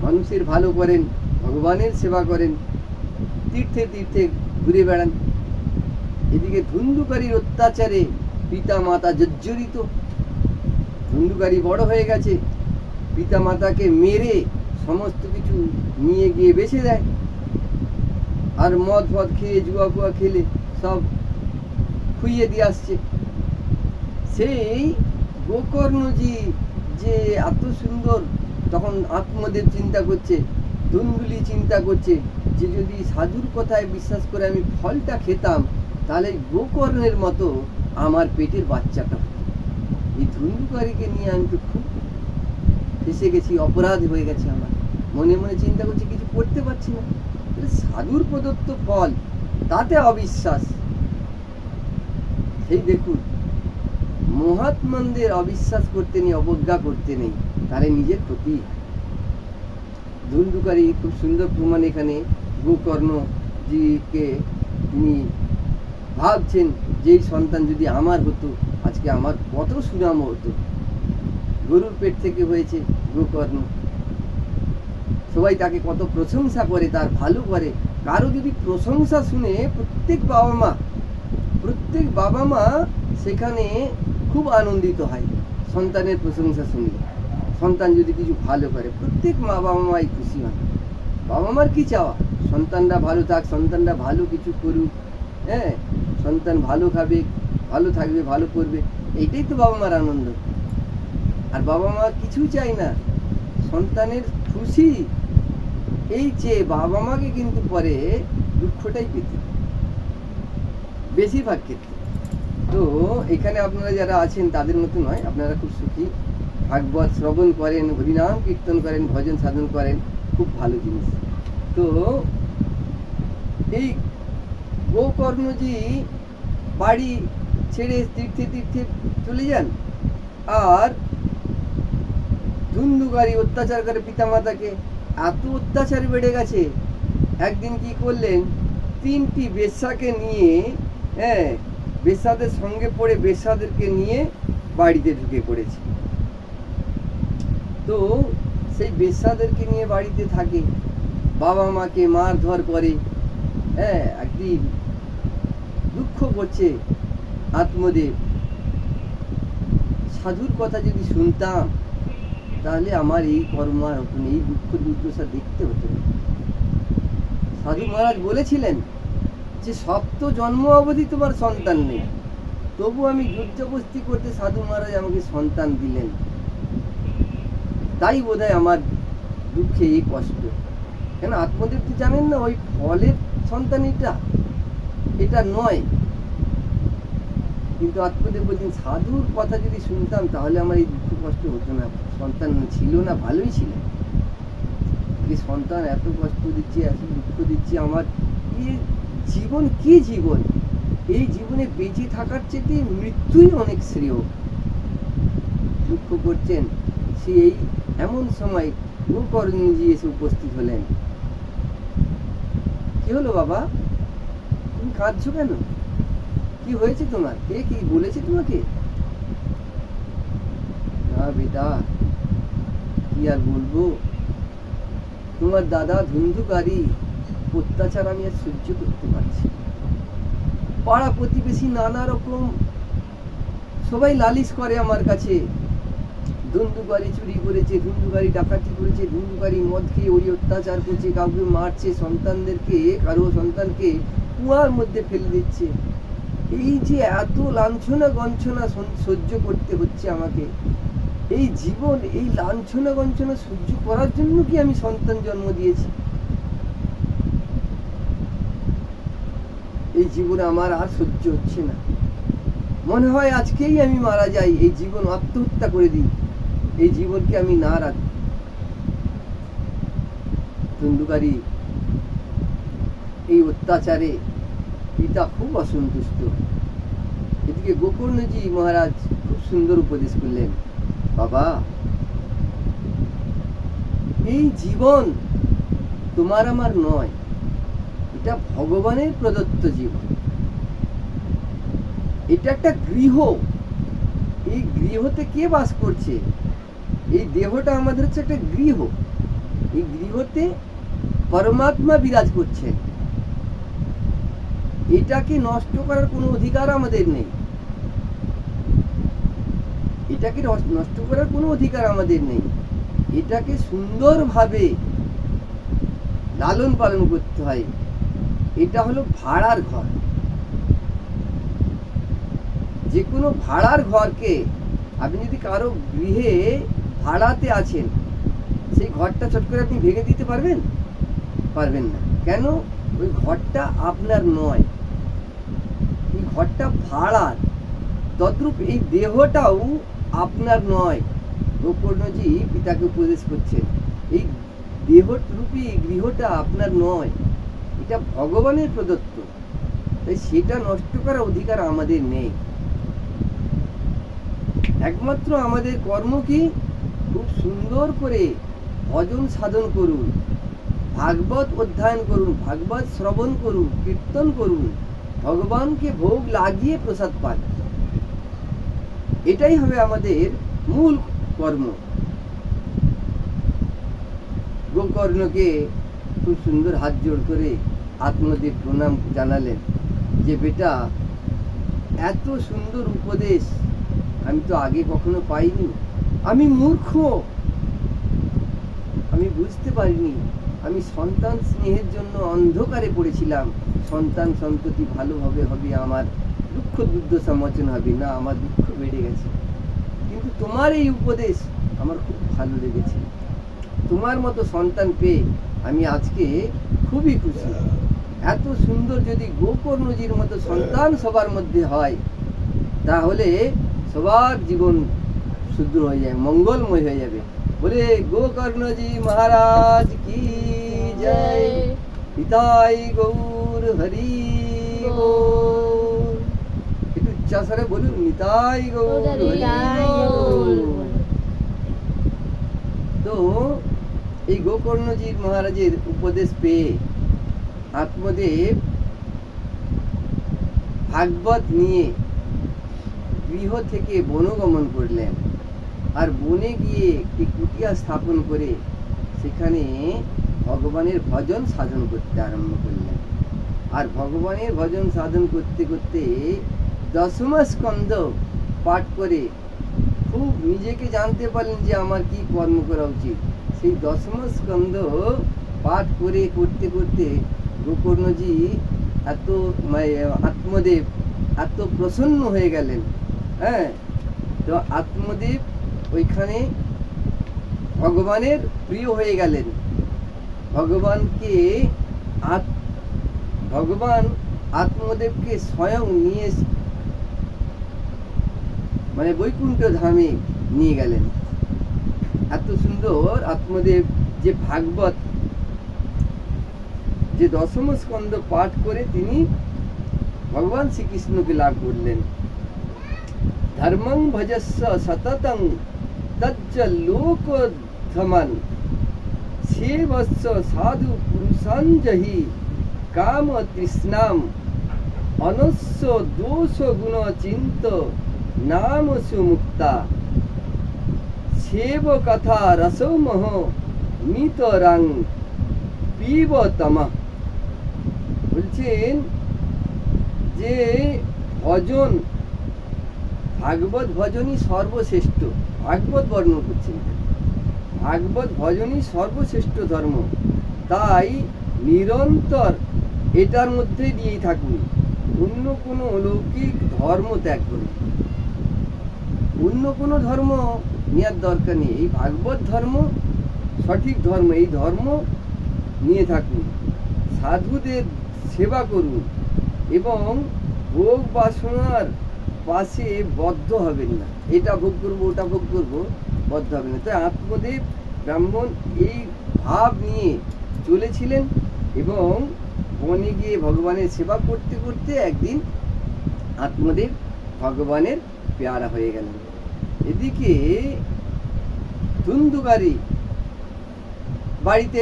মানুষের ভালো করেন, ভগবানের সেবা করেন, তীর্থে তীর্থে ঘুরে বেড়ান। এদিকে ধুন্ধুকারীর অত্যাচারে পিতা মাতা জর্জরিত, ধুন্ধুকারী বড় হয়ে গেছে, পিতা মাতাকে মেরে সমস্ত কিছু নিয়ে গিয়ে বেঁচে দেয়, আর মদ ফদ খেয়ে জুয়া ফুয়া খেলে সব খুইয়ে দিয়ে আসছে। সেই গোকর্ণজি যে এত সুন্দর, তখন আত্মদেব চিন্তা করছে, ধুন্দুলি চিন্তা করছে যে যদি সাধুর কথায় বিশ্বাস করে আমি ফলটা খেতাম তাহলে গোকর্ণের মতো আমার পেটের বাচ্চাটা হতো। এই ধুন্ধুকারীকে নিয়ে আমি তো খুব ফেসে গেছি, অপরাধ হয়ে গেছে আমার, মনে মনে চিন্তা করছি কিছু করতে পারছি না। সাধুর প্রদত্ত ফল, তাতে অবিশ্বাস। সেই দেখুন, মহাত্মাদের অবিশ্বাস করতে নেই, অবজ্ঞা করতে নেই, তাহলে নিজের ক্ষতি। ধুন্ধুকারী খুব সুন্দর প্রমাণ এখানে। গোকর্ণজিকে তিনি ভাবছেন যেই সন্তান যদি আমার হতো আজকে আমার কত সুনাম হতো, গরুর পেট থেকে হয়েছে গোকর্ণ, সবাই তাকে কত প্রশংসা করে, তার ভালো করে। কারো যদি প্রশংসা শুনে প্রত্যেক বাবা মা সেখানে খুব আনন্দিত হয়। সন্তানের প্রশংসা শুনলে, সন্তান যদি কিছু ভালো করে, প্রত্যেক বাবা মাই খুশি হন। বাবা মার কি চাওয়া? সন্তানরা ভালো থাক, সন্তানরা ভালো কিছু করুক, হ্যাঁ, সন্তান ভালো খাবে, ভালো থাকবে, ভালো করবে, এইটাই তো বাবা মার আনন্দ। আর বাবা মা কিছু চাই না, সন্তানের খুশি এই চেয়ে বাবা মাকে কিন্তু পরে দুঃখটাই পেতে বেশিরভাগ ক্ষেত্রে। তো এখানে আপনারা যারা আছেন তাদের মতো নয়, আপনারা খুব সুখী, ভাগবত শ্রবণ করেন, হরিনাম কীর্তন করেন, ভজন সাধন করেন, খুব ভালো জিনিস। তো এই গোকর্ণজি বাড়ি ছেড়ে তীর্থে তীর্থে চলে যান, আর ধুন্ধুকারী অত্যাচার করে পিতামাতাকে। এত অত্যাচার বেড়ে গেছে, একদিন কি করলেন, 3টি বেশ্যাকে নিয়ে, হ্যাঁ, বেশ্যাদের সঙ্গে পড়ে বেশ্যাদেরকে নিয়ে বাড়িতে ঢুকে পড়েছে। তো সেই বেশ্যাদেরকে নিয়ে বাড়িতে থাকে, বাবা মাকে মারধর করে। হ্যাঁ, একদিন দুঃখ করছে আত্মদেব, সাধুর কথা যদি শুনতাম তাহলে আমার এই কর্ম আর হতো না, এই দুঃখ দুর্দশা দেখতে হতো না। সাধু মহারাজ বলেছিলেন যে সপ্ত জন্ম অবধি তোমার সন্তান নেই, তবু আমি জোরজবস্তি করতে সাধু মহারাজ আমাকে সন্তান দিলেন, তাই বোধহয় আমার দুঃখে এই কষ্ট। কেন আত্মদেব তো জানেন না ওই ফলের সন্তান এটা নয়। কিন্তু আত্মদেব বলছেন সাধুর কথা যদি শুনতাম তাহলে আমার এই দুঃখ কষ্ট হতো না। সন্তান ছিল না, ভালোই ছিল। সন্তান এত কষ্ট দিচ্ছে, এত দুঃখ দিচ্ছে, আমার জীবন কি জীবন, এই জীবনে বেঁচে থাকার চেয়ে মৃত্যুই অনেক শ্রেয়। দুঃখ করছেন। সেই এমন সময় গোকর্ণজি এসে উপস্থিত হলেন। কি হলো বাবা, তুমি কাঁদছো কেন? কি হয়েছে তোমার? কে কি বলেছে তোমাকে? না বেটা, কি আর বলবো, তোমার দাদা ধুন্ধুকারী অত্যাচার আমি আর সহ্য করতে পারছি। পাড়া প্রতিবেশী নানা রকম সবাই লালিশ করে আমার কাছে। ধুন্ধুকারী চুরি করেছে, ধুন্ধুকারী ডাকাতি করেছে, ধুন্ধুকারী মদ খেয়ে ওই অত্যাচার করছে, কাউকে মারছে, সন্তানদেরকে, কারো সন্তানকে কুয়ার মধ্যে ফেলে দিচ্ছে। এই যে এত লাঞ্ছনা গঞ্ছনা সহ্য করতে হচ্ছে আমাকে, এই জীবন এই লাঞ্ছনা গঞ্ছনা সহ্য করার জন্য কি আমি সন্তান জন্ম দিয়েছি? এই জীবনে আমার আর সহ্য হচ্ছে না, মনে হয় আজকেই আমি মারা যাই, এই জীবন আত্মহত্যা করে দিই, এই জীবনকে আমি না রাখি। ধুন্ধুকারী এই অত্যাচারে পিতা খুব অসন্তুষ্ট। এদিকে গোকর্ণজি মহারাজ খুব সুন্দর উপদেশ করলেন, বাবা এই জীবন তোমার আমার নয়, এটা ভগবানের প্রদত্ত জীবন। এটা একটা গৃহ, এই গৃহতে কে বাস করছে? এই দেহটা আমাদের হচ্ছে একটা গৃহ, এই গৃহতে পরমাত্মা বিরাজ করছেন। এটাকে নষ্ট করার কোনো অধিকার আমাদের নেই, এটাকে নষ্ট করার কোনো অধিকার আমাদের নেই। এটাকে সুন্দরভাবে লালন পালন করতে হয়। এটা হলো ভাড়ার ঘর। যে কোনো ভাড়ার ঘরকে আপনি যদি কারো গৃহে ভাড়াতে আছেন, সেই ঘরটা চট করে আপনি ভেঙে দিতে পারবেন? পারবেন না। কেন? ওই ঘরটা আপনার নয়, এই ঘরটা ভাড়ার। তদ্রূপ এই দেহটাও আপনার নয়। গোকর্ণজি পিতাকে উপদেশ করছেন, এই দেহরূপী গৃহটা আপনার নয়, এটা ভগবানের প্রদত্ত, তাই সেটা নষ্ট করার অধিকার আমাদের নেই। একমাত্র আমাদের কর্ম কি? খুব সুন্দর করে ভজন সাধন করুন, ভাগবত অধ্যয়ন করুন, ভাগবত শ্রবণ করুন, কীর্তন করুন, ভগবানকে ভোগ লাগিয়ে প্রসাদ পান। এটাই হবে আমাদের মূল কর্ম। গোকর্ণকে খুব সুন্দর হাত জোড় করে আত্মদেব প্রণাম জানালেন যে বেটা, এত সুন্দর উপদেশ আমি তো আগে কখনো পাইনি। আমি মূর্খ, আমি বুঝতে পারিনি। আমি সন্তান স্নেহের জন্য অন্ধকারে পড়েছিলাম। সন্তান সন্ততি ভালোভাবে হবে, আমার দুঃখ দুর্দশা মোচন হবে না, আমার দুঃখ বেড়ে গেছে। কিন্তু তোমার এই উপদেশ আমার খুব ভালো লেগেছে। তোমার মতো সন্তান পেয়ে আমি আজকে খুবই খুশি। এত সুন্দর যদি গোকর্ণজির মতো সন্তান সবার মধ্যে হয়, তাহলে সবার জীবন শুদ্ধ হয়ে যাবে, মঙ্গলময় হয়ে যাবে। বলে গোকর্ণজি মহারাজ কি জয়। পিতাই গৌর হরি গৌর। একটু উচ্চাসরে বলুন, নিতাই গৌর হরি গৌর। তো এই গোকর্ণজি মহারাজের উপদেশ পেয়ে আত্মদেব ভাগবত নিয়ে গৃহ থেকে বনগমন করলেন, আর বনে গিয়ে একটি কুটিয়া স্থাপন করে সেখানে ভগবানের ভজন সাধন করতে আরম্ভ করলেন। আর ভগবানের ভজন সাধন করতে করতে দশম স্কন্ধ পাঠ করে খুব নিজেকে জানতে পারলেন যে আমার কি কর্ম করা উচিত। সেই দশম স্কন্ধ পাঠ করে করতে করতে গোকর্ণজি আত্মদেব এত প্রসন্ন হয়ে গেলেন। হ্যাঁ, তো আত্মদেব ওইখানে ভগবানের প্রিয় হয়ে গেলেন। ভগবানকে ভগবান আত্মদেবকে স্বয়ং নিয়ে মানে বৈকুণ্ঠ ধামে নিয়ে গেলেন। এত সুন্দর আত্মদেব যে ভাগবত যে দশম স্কন্ধ পাঠ করে তিনি ভগবান শ্রীকৃষ্ণকে লাভ করলেন। ধর্মং ভজস্ব সততং তজ্জ লোকধমান সেবস্য সাধু পুরুষাঞ্জহি কাম তৃষ্ণাম অনস্য দোষ গুণ চিন্ত নাম সুমুক্তা সেব কথা রসমহ মিতরাং পিবতম। বলছেন যে ভজন ভাগবত ভজনই সর্বশ্রেষ্ঠ। ভাগবত বর্ণন করছেন, ভাগবত ভজনই সর্বশ্রেষ্ঠ ধর্ম। তাই নিরন্তর এটার মধ্যে দিয়েই থাকুন, অন্য কোনো অলৌকিক ধর্ম ত্যাগ করুন, অন্য কোনো ধর্ম নেওয়ার দরকার নেই। এই ভাগবত ধর্ম সঠিক ধর্ম, এই ধর্ম নিয়ে থাকুন, সাধুদের সেবা করুন এবং ভোগ বাসনার পাশে বদ্ধ হবেন না, এটা ভোগ করবো ওটা ভোগ করবো, বদ্ধ হবেন না। তাই আত্মদেব ব্রাহ্মণ এই ভাব নিয়ে চলেছিলেন এবং বনে গিয়ে ভগবানের সেবা করতে করতে একদিন আত্মদেব ভগবানের পেয়ারা হয়ে গেলেন। এদিকে ধুন্ধুকারী বাড়িতে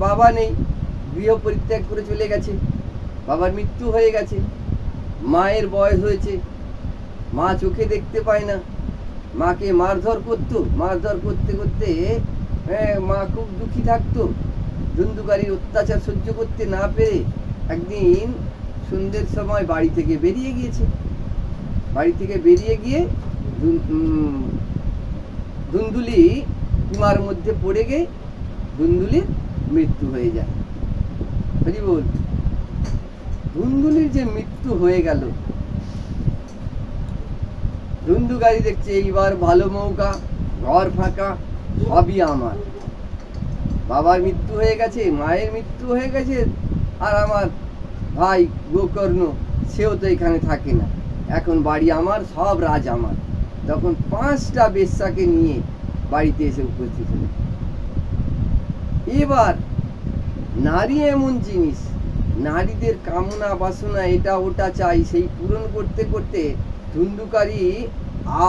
বাবা নেই, গৃহ পরিত্যাগ করে চলে গেছে, বাবার মৃত্যু হয়ে গেছে, মায়ের বয়স হয়েছে, মা চোখে দেখতে পায় না, মাকে মারধর করতো, মারধর করতে করতে মা খুব দুঃখী থাকতো। ধুন্ধুকারীর অত্যাচার সহ্য করতে না পেরে একদিন সন্ধ্যের সময় বাড়ি থেকে বেরিয়ে গিয়েছে। বাড়ি থেকে বেরিয়ে গিয়ে ধুন্ধুলি কুয়ার মধ্যে পড়ে গিয়ে ধুন্ধুলির মৃত্যু হয়ে যায়। বুঝলি বল, ধুন্ধুলির যে মৃত্যু হয়ে গেল, ধুন্ধুকারী দেখছে এইবার ভালো মৌকা, ঘর ফাঁকা, সবই আমার। বাবার মৃত্যু হয়ে গেছে, মায়ের মৃত্যু হয়ে গেছে, আর আমার ভাই গোকর্ণ সেও তো এখানে থাকে না, এখন বাড়ি আমার, সব রাজ আমার। তখন 5টা বেশ্যাকে নিয়ে বাড়িতে এসে উপস্থিত হলো। এবার নারী এমন জিনিস, নারীদের কামনা বাসনা এটা ওটা চাই, সেই পূরণ করতে করতে ধুন্ধুকারী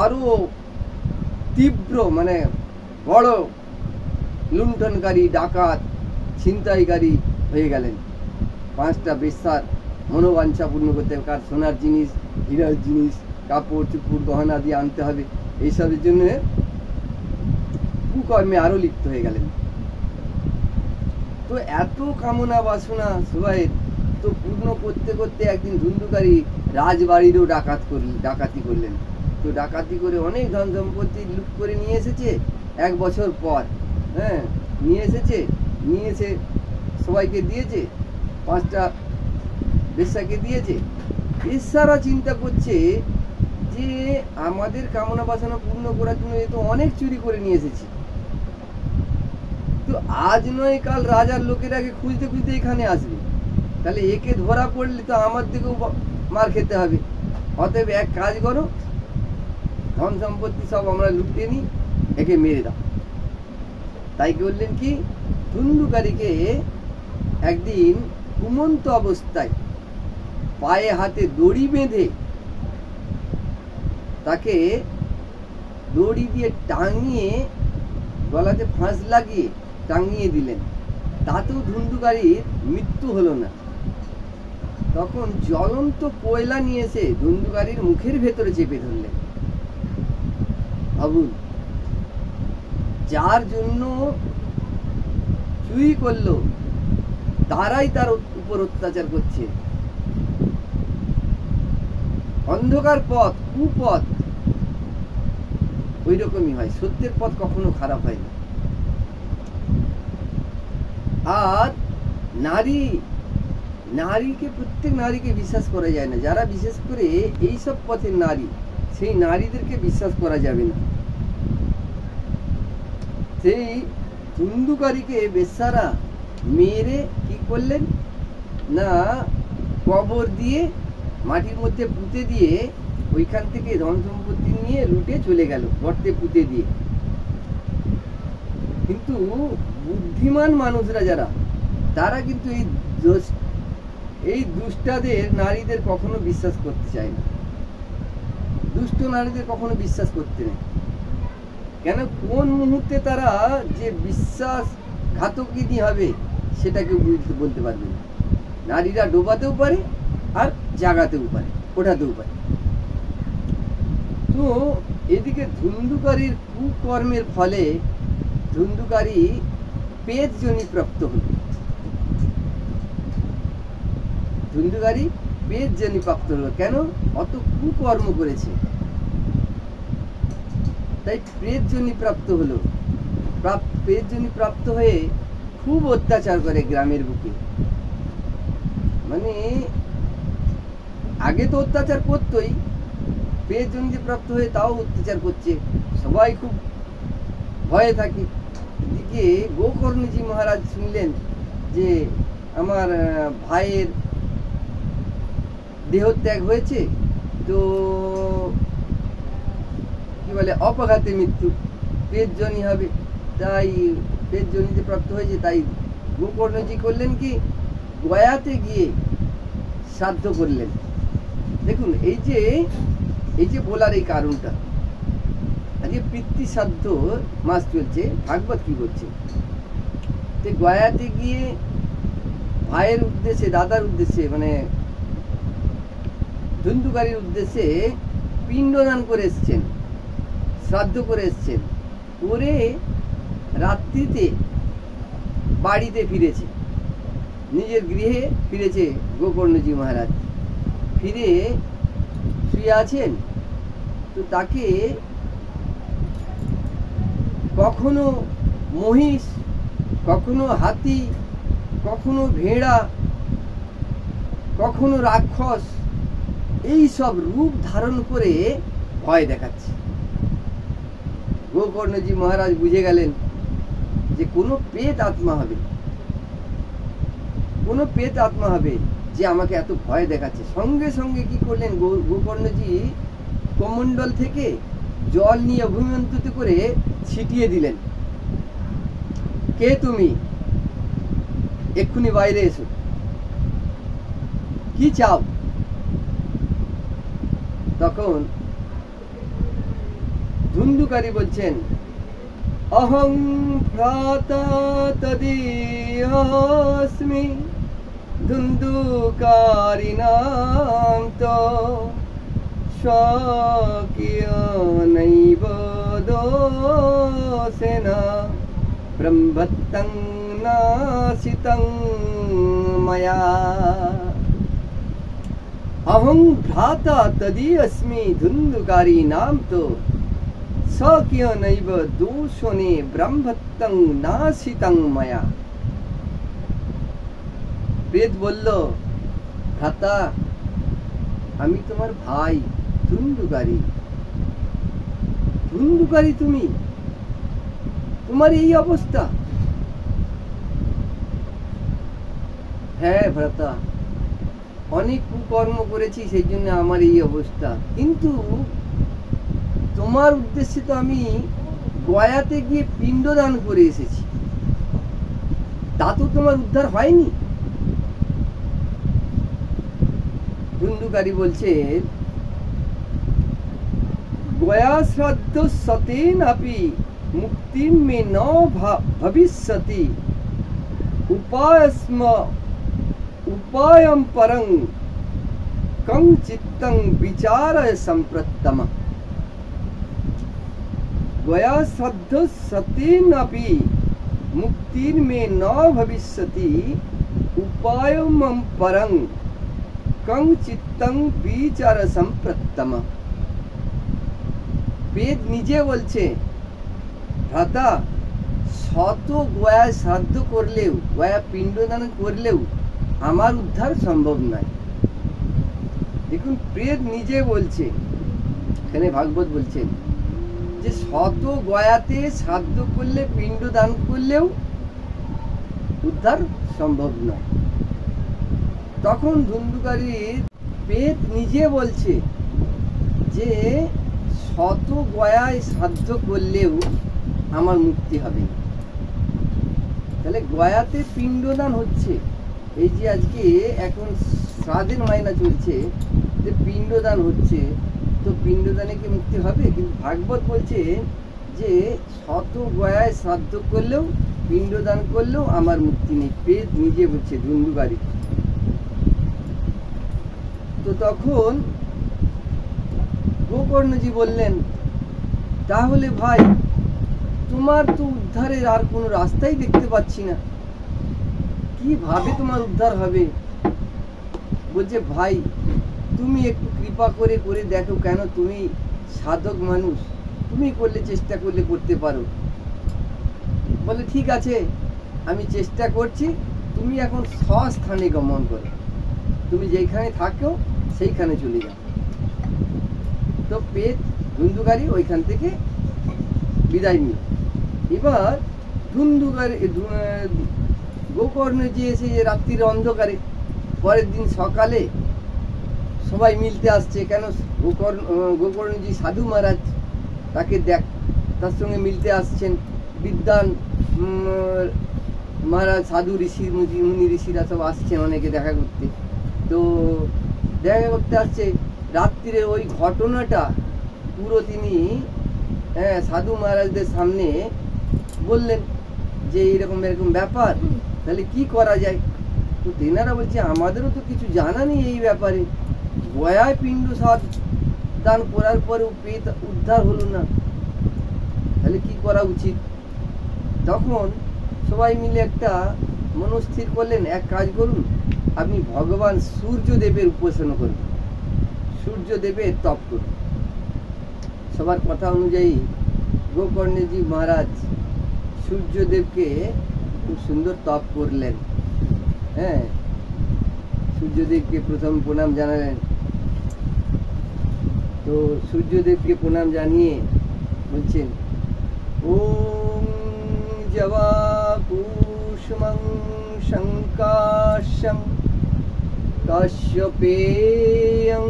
আরো তীব্র মানে বড় লুণ্ঠনকারী, ডাকাত, ছিনতাইকারী হয়ে গেলেন। 5টা বেশ্যার মনোবাঞ্ছা পূর্ণ করতে হবে, কার সোনার জিনিস, হীরার জিনিস, কাপড় চুপুর গহনা দিয়ে আনতে হবে, এইসবের জন্য কুকর্মে আরো লিপ্ত হয়ে গেলেন। তো এত কামনা বাসনা সবাই তো পূর্ণ করতে করতে একদিন ধুন্ধুকারী রাজবাড়িরও ডাকাতি করলেন। তো ডাকাতি করে অনেক ধন সম্পত্তি লুট করে নিয়ে এসেছে 1 বছর পর। হ্যাঁ, নিয়ে এসে সবাইকে দিয়েছে, 5টা বেশ্যাকে দিয়েছে। বেশ্যারা চিন্তা করছে যে আমাদের কামনা বাসনা পূর্ণ করার জন্য এ তো অনেক চুরি করে নিয়ে এসেছি, তো আজ নয় কাল রাজার লোকেরাকে খুঁজতে খুঁজতে এখানে আসবে, তাহলে একে ধরা পড়লে তো আমার দিকেও মার খেতে হবে। অতএব এক কাজ করো, ধন সম্পত্তি সব আমরা লুটিয়ে নিই, একে মেরে দাও। তাই বললেন কি, ধুন্ধুকারীকে একদিন ঘুমন্ত অবস্থায় পায়ে হাতে দড়ি বেঁধে তাকে দড়ি দিয়ে টাঙিয়ে, গলাতে ফাঁস লাগিয়ে টাঙিয়ে দিলেন। তাতেও ধুন্ধুকারীর মৃত্যু হলো না। তখন জ্বলন্ত কোয়লা নিয়ে এসে ধুন্ধুকারীর মুখের ভেতরে চেপে ধরলেন। ভাবুন, যার জন্য চুরি করলো তারাই তার উপর অত্যাচার করছে। অন্ধকার পথ, কুপথ ওই রকমই হয়, সত্যের পথ কখনো খারাপ হয় না। আর নারীকে, প্রত্যেক নারীকে বিশ্বাস করা যায় না। যারা বিশেষ করে এইসব পথের নারী, সেই নারীদেরকে বিশ্বাস করা যাবে না। সেই ধুন্ধুকারীকে বেশ্যারা মেরে কি করলেন না, কবর দিয়ে মাটির মধ্যে পুঁতে দিয়ে ওইখান থেকে ধন সম্পত্তি নিয়ে লুটে চলে গেল গর্তে পুঁতে দিয়ে। কিন্তু বুদ্ধিমান মানুষরা যারা, তারা কিন্তু এই দুষ্টাদের নারীদের কখনো বিশ্বাস করতে চায় না, দুষ্ট নারীদের কখনো বিশ্বাস করতে নেই। কেন, কোন মুহূর্তে তারা যে বিশ্বাসঘাতকিনী হবে সেটা কেউ বলতে পারবে না। নারীরা ডোবাতেও পারে আর জাগাতেও পারে, ওঠাতেও পারে। তো এদিকে ধুন্ধুকারীর কুকর্মের ফলে ধুন্ধুকারী পেটজনি প্রাপ্ত হল। ধুন্ধুকারী পেটজনি প্রাপ্ত হলো কেন, অত কুকর্ম করেছে তাই পেটজনি প্রাপ্ত হলো। পেটজনি প্রাপ্ত হয়ে খুব অত্যাচার করে গ্রামের বুকে। মানে আগে তো অত্যাচার করতোই, পেটজনি প্রাপ্ত হয়ে তাও অত্যাচার করছে, সবাই খুব ভয়ে থাকে। এদিকে গোকর্ণজি মহারাজ শুনলেন যে আমার ভাইয়ের দেহত্যাগ হয়েছে, তো কি বলে অপঘাতে মৃত্যু, পেটজনি হবে, তাই পেটজনিতে প্রাপ্ত হয়েছে। তাই গোকর্ণজি করলেন কি, গয়াতে গিয়ে শ্রাদ্ধ করলেন। দেখুন এই যে বলার এই কারণটা, আজকে পিতৃ শ্রাদ্ধ মাস চলছে, ভাগবত কি বলছে, গয়াতে গিয়ে ভাইয়ের উদ্দেশ্যে, দাদার উদ্দেশ্যে, মানে ধুন্ধুকারীর উদ্দেশ্যে পিণ্ডদান করে এসছেন, শ্রাদ্ধ করে এসছেন, করে রাত্রিতে বাড়িতে ফিরেছে, নিজের গৃহে ফিরেছে গোকর্ণজি মহারাজ। ফিরে শুয়ে আছেন, তো তাকে কখনো মহিষ, কখনো হাতি, কখনো ভেড়া, কখনো রাক্ষস, এই সব রূপ ধারণ করে ভয় দেখাচ্ছে। গোকর্ণজি মহারাজ বুঝে গেলেন যে কোনো পেট আত্মা হবে, কোনো পেট আত্মা হবে যে আমাকে এত ভয় দেখাচ্ছে। সঙ্গে সঙ্গে কি করলেন, গোকর্ণজি কমণ্ডল থেকে জল নিয়ে অভিমন্ত্রিত করে ছিটিয়ে দিলেন, কে তুমি, এক্ষুনি বাইরে এসো, কি চাও। তখন ধুন্ধুকারী বলছেন, অহং ভ্রাতা তদীয়স্মি ধুন্ধুকারিণাম তো স্বকীয়নৈব দোষেন ব্রহ্মত্তং নাশিতং ময়া। अहं भ्राता तदीयस्मि धुन्धुकारीणां तो स्वकीयनैव दोषेन ब्रह्मत्वं नाशितं मया। প্রেত বলল, ভ্রাতা আমি তোমার ভাই ধুন্ধুকারী। ধুন্ধুকারী তুমি, তোমার এই অবস্থা? হ্যাঁ ভ্রাতা, অনেক কুকর্ম করেছি, সেই জন্য আমার এই অবস্থা। কিন্তু তোমার উদ্দেশ্যে তো আমি গয়াতে গিয়ে পিণ্ডদান করে এসেছি, তা তো তোমার উদ্ধার হয়নি। ধুন্ধুকারী বলছে, গয়া শ্রাদ্ধ সতেন আপি মুক্তির মে ন ভবিষ্যতি उपायं परं कं चित्तं विचारय संप्रत्तम। गया श्रद्ध सतेनपि मुक्तिर्मे न भविष्यति उपायं परं कं चित्तं विचार संप्रत्तम। वेद নিজে বলছে, ভ্রাতা শত গয়া শ্রাদ্ধ করলেও, গয়া পিণ্ডদান করলেও আমার উদ্ধার সম্ভব নয়। দেখুন প্রেত নিজে বলছে, এখানে ভাগবত বলছেন যে শত গয়াতে শ্রাদ্ধ করলে, পিণ্ড দান করলেও উদ্ধার সম্ভব নয়। তখন ধুন্ধুকারীর পেট নিজে বলছে যে শত গয়ায় শ্রাদ্ধ করলেও আমার মুক্তি হবে না। তাহলে গয়াতে পিণ্ডদান হচ্ছে, এই যে আজকে এখন শ্রাদ্ধের মাইনা চলছে, যে পিণ্ডদান হচ্ছে, তো পিণ্ডদানে কি মুক্তি হবে? কিন্তু ভাগবত বলছে যে শত গয়ায় শ্রাদ্ধ করলেও, পিণ্ডদান করলেও আমার মুক্তি নেই। পেট নিজে বলছে ধুন্ধুকারী। তো তখন গোকর্ণজি বললেন, তাহলে ভাই তোমার তো উদ্ধারের আর কোনো রাস্তাই দেখতে পাচ্ছি না, কিভাবে তোমার উদ্ধার হবে? বলছে, ভাই তুমি একটু কৃপা করে করে দেখো, কেন তুমি সাধক মানুষ, তুমি করলে, চেষ্টা করলে করতে পারো। বলে, ঠিক আছে আমি চেষ্টা করছি, তুমি এখন স্বস্থানে গমন করো, তুমি যেখানে থাকো সেইখানে চলে যাও। তো পেট ধুন্ধুকারী ওইখান থেকে বিদায় নিল। এবার ধুন্ধুকারী গোকর্ণ যে এসে যে রাত্রির অন্ধকারে, পরের দিন সকালে সবাই মিলতে আসছে, কেন গোকর্ণজি সাধু মহারাজ তাকে তার সঙ্গে মিলতে আসছেন। বিদ্বান মহারাজ, সাধু ঋষি, মুনি ঋষিরা সব আসছেন অনেকে দেখা করতে। তো দেখা করতে আসছে, রাত্রিরে ওই ঘটনাটা পুরো তিনি সাধু মহারাজদের সামনে বললেন যে এরকম এরকম ব্যাপার, তাহলে কি করা যায়? তো তেনারা বলছে, আমাদেরও তো কিছু জানা নেই এই ব্যাপারে, গয়ায় পিণ্ড দান করার পরেও পেট উদ্ধার হলো না, তাহলে কি করা উচিত? তখন সবাই মিলে একটা মনস্থির করলেন, এক কাজ করুন, আপনি ভগবান সূর্যদেবের উপাসনা করুন, সূর্যদেবের তপ করুন। সবার কথা অনুযায়ী গোকর্ণজি মহারাজ সূর্যদেবকে খুব সুন্দর তপ করলেন। হ্যাঁ, সূর্যদেবকে প্রথম প্রণাম জানালেন। তো সূর্যদেবকে প্রণাম জানিয়ে বলছেন, ওম জবা কুসুমং শঙ্কাশং কাশ্যপেয়ং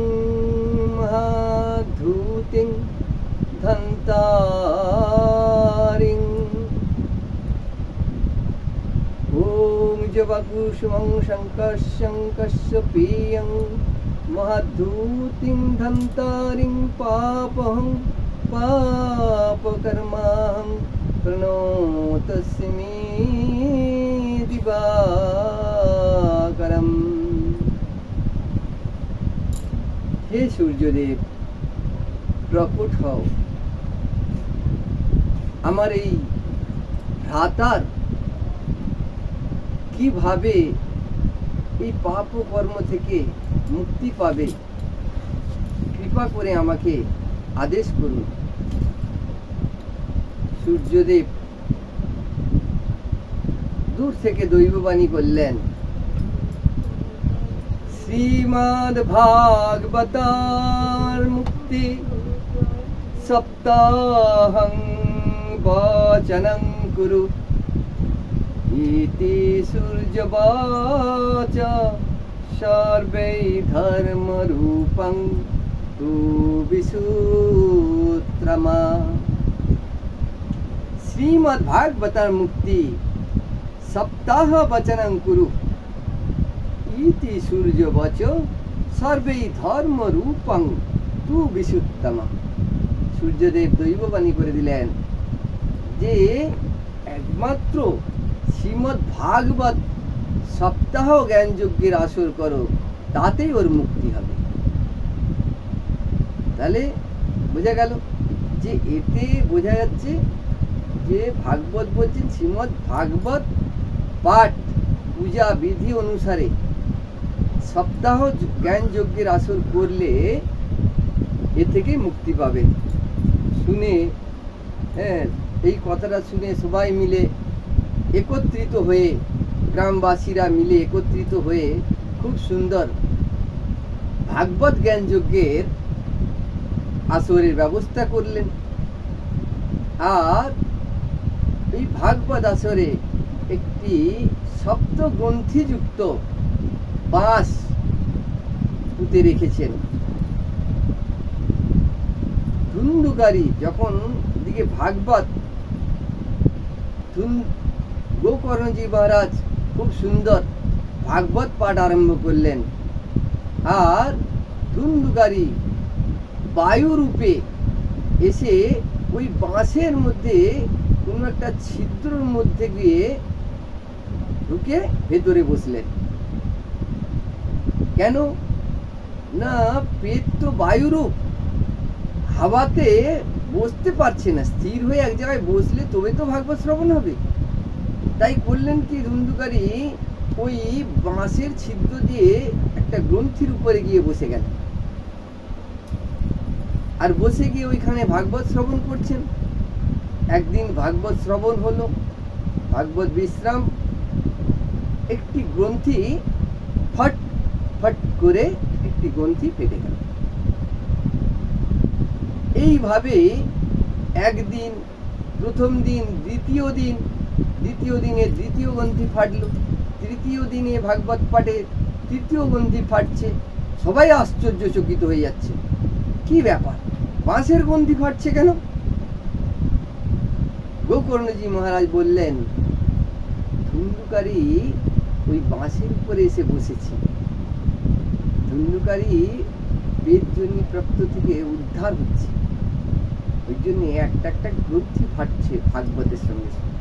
মহাধূতিং ধন্তারিং। ওম জবা কুসুমং শঙ্কাশং কাশ্যপেয়ং মহাধূতিং ধন্তারিং পাপহং পাপকর্মাহং প্রণতস্মি দিবাকরম। হে সূর্যদেব, প্রকট হও, আমার এই ভ্রাতার কিভাবে এই পাপ কর্ম থেকে মুক্তি পাবে, কৃপা করে আমাকে আদেশ করুন। সূর্যদেব দূর থেকে দৈববাণী করলেন, শ্রীমদ্ ভাগবতার মুক্তি সপ্তাহং বচনং কুরু ইতি সূর্যবাচা সর্বে ধর্মরূপং তু বিসূত্রমা। শ্রীমদ্ ভাগবতার মুক্তি সপ্তাহ বচনং কুরু ইতি সূর্যবচ সর্বে ধর্মরূপং তু বিসূত্তমা। সূর্যদেব দৈববাণী করে দিলেন যে একমাত্র শ্রীমদ্ ভাগবত সপ্তাহ জ্ঞান যজ্ঞের আসর করো, তাতেই ওর মুক্তি হবে। তাহলে বোঝা গেল যে এতে বোঝা যাচ্ছে যে ভাগবত বলছেন শ্রীমদ্ ভাগবত পাঠ পূজা বিধি অনুসারে সপ্তাহ জ্ঞান যজ্ঞের আসর করলে এ থেকে মুক্তি পাবেন। শুনে, হ্যাঁ, এই কথাটা শুনে সবাই মিলে একত্রিত হয়ে, গ্রামবাসীরা মিলে একত্রিত হয়ে খুব সুন্দর ভাগবত জ্ঞান যজ্ঞের আসরের ব্যবস্থা করলেন। আর এই ভাগবত আসরে একটি সপ্ত গ্রন্থিযুক্ত বাঁশ পুঁতে রেখেছেন। ধুন্ধুকারী যখন দিকে ভাগবত গোকর্ণজি মহারাজ খুব সুন্দর ভাগবত পাঠ আরম্ভ করলেন, আর ধুন্ধুকারী বায়ু রূপে এসে ওই বাঁশের মধ্যে কোনো একটা ছিদ্রের মধ্যে গিয়ে ঢুকে ভেতরে বসলেন। কেন না, পেট তো বায়ুরূপ, হাওয়াতে বসতে পারছে না, স্থির হয়ে এক জায়গায় বসলে তবে তো ভাগবত শ্রবণ হবে। তাই করলেন কি, ধুন্ধুকারী ওই বাঁশের ছিদ্র দিয়ে একটা গ্রন্থির উপরে গিয়ে বসে গেলেন, আর বসে গিয়ে ওইখানে ভাগবত শ্রবণ করছেন। একদিন ভাগবত শ্রবণ হলো, ভাগবত বিশ্রাম, একটি গ্রন্থি ফট ফট করে একটি গ্রন্থি ফেটে গেল। এইভাবে একদিন, প্রথম দিন, দ্বিতীয় দিনে দ্বিতীয় গ্রন্থি ফাটলো, তৃতীয় দিনে ভাগবত পাঠে তৃতীয় গ্রন্থি ফাটছে। সবাই আশ্চর্যচকিত হয়ে যাচ্ছে, কি ব্যাপার, বাঁশের গ্রন্থি ফাটছে কেন? গোকর্ণজি মহারাজ বললেন, ধুন্ধুকারী ওই বাঁশের উপরে এসে বসেছে, ধুন্ধুকারী বেদজনী প্রাপ্ত থেকে উদ্ধার হচ্ছে, ওই জন্য একটা একটা গ্রন্থি ফাটছে ভাগবতের সঙ্গে সঙ্গে।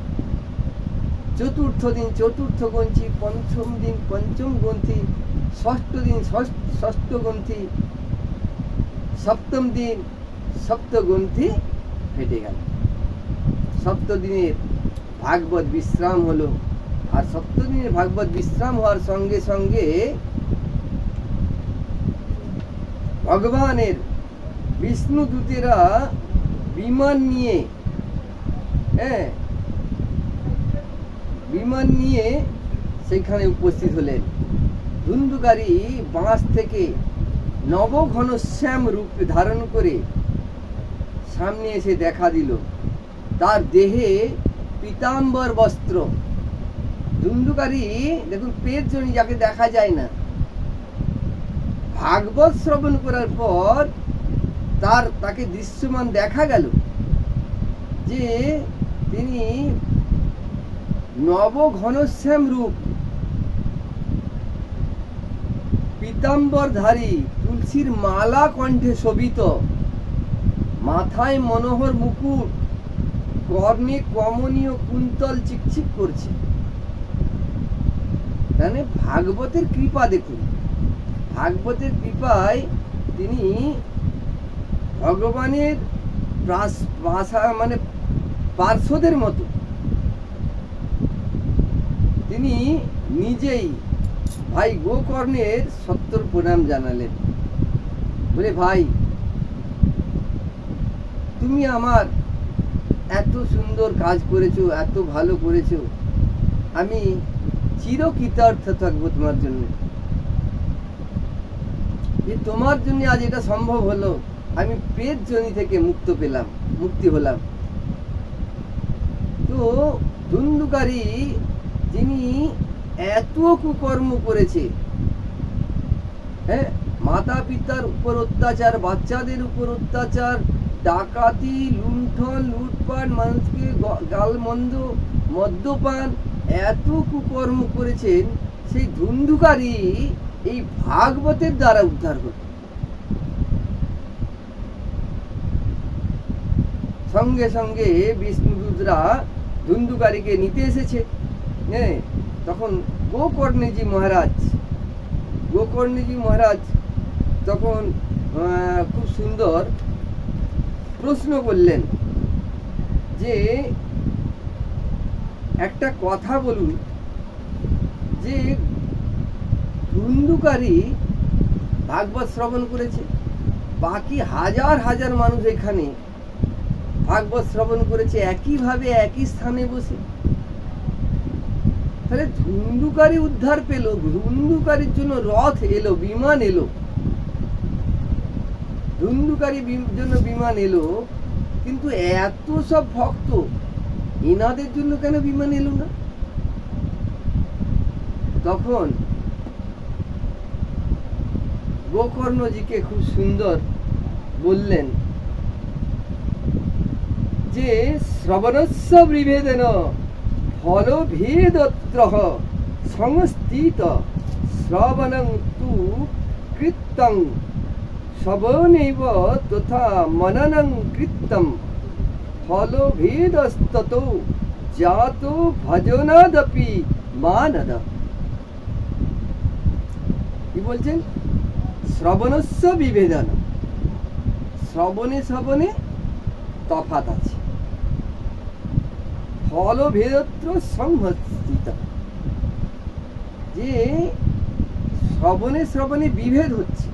চতুর্থ দিন চতুর্থ গ্রন্থি, পঞ্চম দিন পঞ্চম গ্রন্থি, ষষ্ঠ দিন ষষ্ঠ গ্রন্থি, সপ্তম দিন সপ্ত গ্রন্থি ফেটে গেল। সপ্ত দিনের ভাগবত বিশ্রাম হলো, আর সপ্ত দিনের ভাগবত বিশ্রাম হওয়ার সঙ্গে সঙ্গে ভগবানের বিষ্ণু দূতেরা বিমান নিয়ে সেখানে উপস্থিত হলেন। ধুন্ধুকারী বাঁশ থেকে নবঘনশ্যাম রূপ ধারণ করে সামনে এসে দেখা দিল। তার দেহে পীতাম্বর বস্ত্র। ধুন্ধুকারী দেখুন, পেট জনি যাকে দেখা যায় না, ভাগবত শ্রবণ করার পর তাকে দৃশ্যমান দেখা গেল যে তিনি নবঘনশ্যাম রূপ, পীতাম্বরধারী, তুলসীর মালা কণ্ঠে শোভিত, মাথায় মনোহর মুকুট, কর্ণে কমনীয় কুন্তল চিকচিক করছে। মানে ভাগবতের কৃপা দেখুন, ভাগবতের কৃপায় তিনি ভগবানের মানে পার্শ্বদের মতো তিনি নিজেই ভাই গোকর্ণের সত্তর প্রণাম জানালেন, বলে, ভাই তুমি আমার এত সুন্দর কাজ করেছো, এত ভালো করেছো, আমি চিরকৃতার্থ থাকবো তোমার জন্য, যে তোমার জন্য আজ এটা সম্ভব হলো, আমি পেট জনি থেকে মুক্তি হলাম। তো ধুন্ধুকারী যিনি এত কুকর্ম করেছে, হ্যাঁ, মাতা পিতার উপর অত্যাচার, বাচ্চাদের উপর অত্যাচার, ডাকাতি, লুণ্ঠন, লুটপাট, মানুষকে গালমন্দ, মদ্যপান, এত কুকর্ম করেছেন, সেই ধুন্ধুকারী এই ভাগবতের দ্বারা উদ্ধার হল। সঙ্গে সঙ্গে বিষ্ণুদূতরা ধুন্ধুকারীকে নিতে এসেছে। হ্যাঁ, তখন গোকর্ণজি মহারাজ তখন খুব সুন্দর প্রশ্ন করলেন যে, একটা কথা বলুন, যে ধুন্ধুকারী ভাগবত শ্রবণ করেছে, বাকি হাজার হাজার মানুষ এখানে ভাগবত শ্রবণ করেছে একইভাবে একই স্থানে বসে, তাহলে ধুন্ধুকারী উদ্ধার পেল, ধুন্ধুকারীর জন্য রথ এলো, বিমান এলো, ধুন্ধুকারী জন্য বিমান এলো, কিন্তু এত সব ভক্ত, এনাদের জন্য কেন বিমান এলো না? তখন গোকর্ণজিকে খুব সুন্দর বললেন যে শ্রবণস্য বিভেদেন ফলভেদত্রহ সংস্থিত শ্রবণং তু কৃত্যং শ্রবণেব তথা মননং কৃত্যং ফলভেদস্ততো জাতো ভজনাদপি মানদ। কি বলছেন? শ্রবণস্য বিভেদন, শ্রবণে শ্রবণে তফাৎ আছে, ফলভেদত্র সংস্থিত, যে শ্রবণে শ্রবণে বিভেদ হচ্ছে।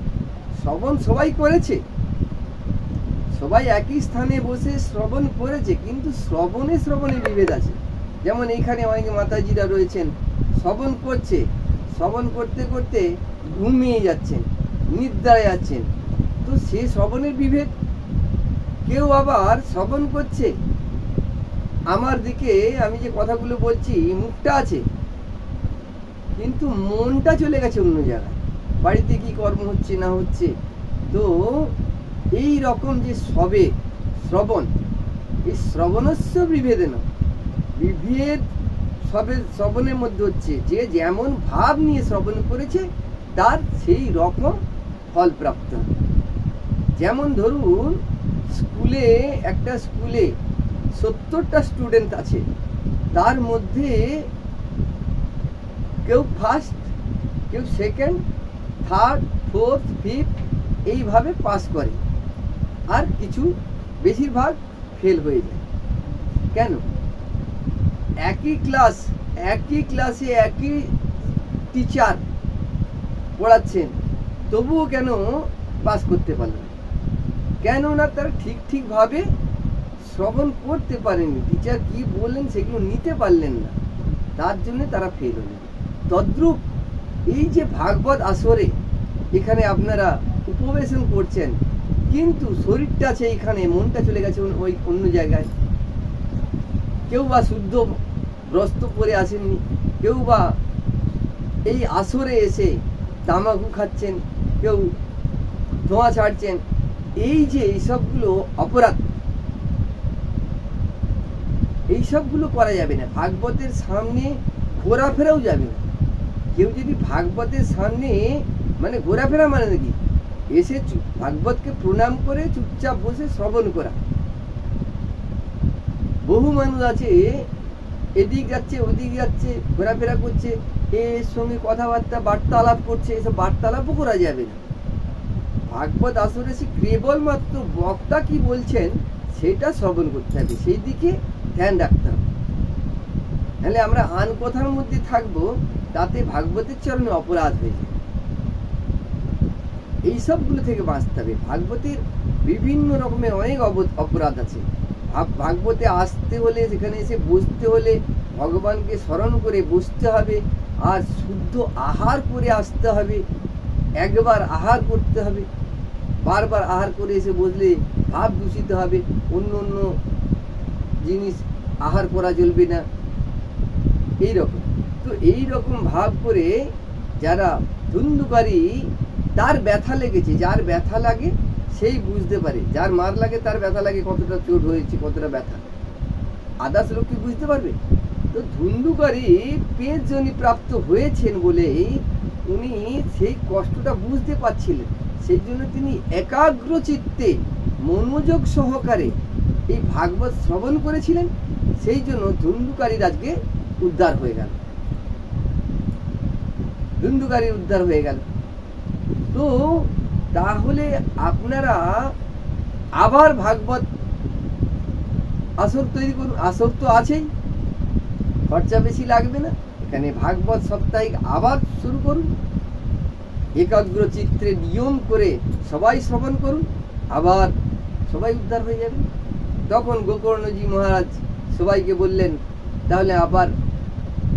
শ্রবণ সবাই করেছে, সবাই একই স্থানে বসে শ্রবণ করেছে, কিন্তু শ্রবণে শ্রবণে বিভেদ আছে। যেমন এইখানে অনেক মাতাজিরা রয়েছেন, শ্রবণ করছে, শ্রবণ করতে করতে ঘুমিয়ে যাচ্ছেন, নিদ্রায় যাচ্ছেন, তো সে শ্রবণের বিভেদ। কেউ আবার শ্রবণ করছে, আমার দিকে আমি যে কথাগুলো বলছি মুখটা আছে, কিন্তু মনটা চলে গেছে অন্য জায়গায়, বাড়িতে কি কর্ম হচ্ছে না হচ্ছে। তো এই রকম যে শ্রবণ, এই শ্রবণস্য বিভেদেন, বিভেদ শ্রবণের মধ্যে হচ্ছে, যে যেমন ভাব নিয়ে শ্রবণ করেছে তার সেই রকম ফল প্রাপ্ত। যেমন ধরুন একটা স্কুলে 70টা স্টুডেন্ট আছে, তার মধ্যে কেউ ফার্স্ট, কেউ সেকেন্ড, থার্ড, ফোর্থ, ফিফথ এইভাবে পাস করে, আর কিছু বেশিরভাগ ফেল হয়ে যায়। কেন? একই ক্লাসে একই টিচার পড়াচ্ছেন, তবুও কেন পাস করতে পারল না? কেননা তারা ঠিকভাবে শ্রবণ করতে পারেনি, টিচার কি বললেন সেগুলো নিতে পারলেন না, তার জন্য তারা ফেল হলেন। তদ্রূপ এই যে ভাগবত আসরে এখানে আপনারা উপবেশন করছেন, কিন্তু শরীরটা আছে এইখানে, মনটা চলে গেছে ওই অন্য জায়গায়। কেউ বা শুদ্ধ বস্ত্র পরে আসেননি, কেউ বা এই আসরে এসে তামাকু খাচ্ছেন, কেউ ধোঁয়া ছাড়ছেন। এই যে এইসবগুলো অপরাধ, এইসবগুলো করা যাবে না। ভাগবতের সামনে ঘোরাফেরাও যাবে না। কেউ যদি ভাগবতের সামনে মানে ঘোরাফেরা মানে নাকি এসে ভাগবতকে প্রণাম করে চুপচাপ বসে শ্রবণ করা। বহু মানুষ আছে এদিক যাচ্ছে ওদিক যাচ্ছে, ঘোরাফেরা করছে, এর সঙ্গে কথাবার্তা বার্তালাপ করছে, এসব বার্তালাপও করা যাবে না। ভাগবত আসরে সে কেবলমাত্র বক্তা কি বলছেন সেটা শ্রবণ করতে হবে, সেই দিকে ধ্যান রাখতে হবে। তাহলে আমরা আন কথার মধ্যে থাকবো, তাতে ভাগবতের চরণে অপরাধ হয়ে যায়। এইসবগুলো থেকে বাঁচতে হবে। ভাগবতের বিভিন্ন রকমের অনেক অপরাধ আছে। ভাগবতে আসতে হলে, সেখানে এসে বসতে হলে ভগবানকে স্মরণ করে বসতে হবে, আর শুদ্ধ আহার করে আসতে হবে। একবার আহার করতে হবে, বারবার আহার করে এসে বসলে ভাব দূষিত হবে, অন্য অন্য জিনিস আহার করা চলবে না। এইরকম তো এইরকম ভাব করে যারা ধুন্ধুকারী, তার ব্যথা লেগেছে, যার ব্যথা লাগে সেই বুঝতে পারে, যার মার লাগে তার ব্যথা লাগে, কতটা চোট হয়েছে, কতটা ব্যথা, আদার্স লোক কি বুঝতে পারবে? তো ধুন্ধুকারী পেটজনি প্রাপ্ত হয়েছেন বলেই উনি সেই কষ্টটা বুঝতে পারছিলেন, সেই জন্য তিনি একাগ্র চিত্তে মনোযোগ সহকারে এই ভাগবত শ্রবণ করেছিলেন। সেই জন্য ধুন্ধুকারীর আজকে উদ্ধার হয়ে গেল, ধুন্ধুকারীর উদ্ধার হয়ে গেল। তো তাহলে আপনারা আবার ভাগবত আসর তৈরি করুন। আসর তো আছেই, খরচা বেশি লাগবে না। এখানে ভাগবত সাপ্তাহিক আবার শুরু করুন, একাগ্র চিত্রে নিয়ম করে সবাই শ্রবণ করুন, আবার সবাই উদ্ধার হয়ে যাবে। তখন গোকর্ণজি মহারাজ সবাইকে বললেন, তাহলে আবার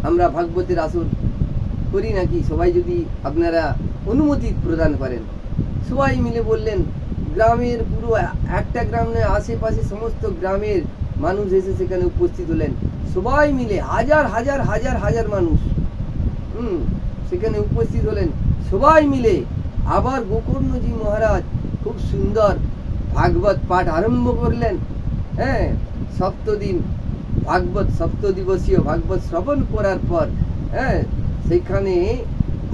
আমরা ভাগবতের আসর করি নাকি, সবাই যদি আপনারা অনুমতি প্রদান করেন। সবাই মিলে বললেন, গ্রামের পুরো একটা গ্রাম নয়, আশেপাশে সমস্ত গ্রামের মানুষ এসে সেখানে উপস্থিত হলেন। সবাই মিলে হাজার হাজার হাজার হাজার মানুষ সেখানে উপস্থিত হলেন সবাই মিলে। আবার গোকর্ণজি মহারাজ খুব সুন্দর ভাগবত পাঠ আরম্ভ করলেন। হ্যাঁ, সপ্তদিন ভাগবত, সপ্তদিবসীয় ভাগবত শ্রবণ করার পর হ্যাঁ সেখানে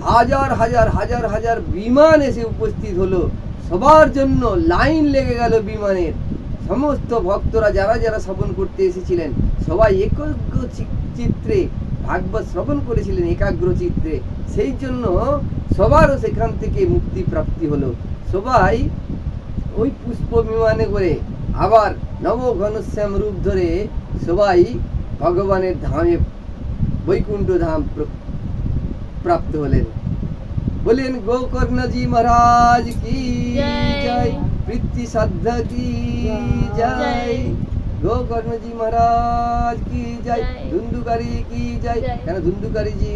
হাজার হাজার হাজার হাজার বিমান এসে উপস্থিত হলো। সবার জন্য লাইন লেগে গেল বিমানের। সমস্ত ভক্তরা যারা যারা শ্রবণ করতে এসেছিলেন সবাই একাগ্র চিত্রে ভাগবত শ্রবণ করেছিলেন, একাগ্র চিত্রে। সেই জন্য সবারও সেখান থেকে মুক্তি প্রাপ্তি হলো। সবাই ওই পুষ্প বিমানে করে আবার নব ঘনশ্যাম রূপ ধরে সবাই ভগবানের ধামে, বৈকুণ্ঠ ধাম প্রাপ্ত হলেন। বলেন গোকর্ণজি মহারাজ কি জয়, পৃথ্বী সাধ্য কি জয়, গোকর্ণজি মহারাজ কি জয়, ধুন্ধুকারী কি জয়। কেন ধুন্ধুকারীজি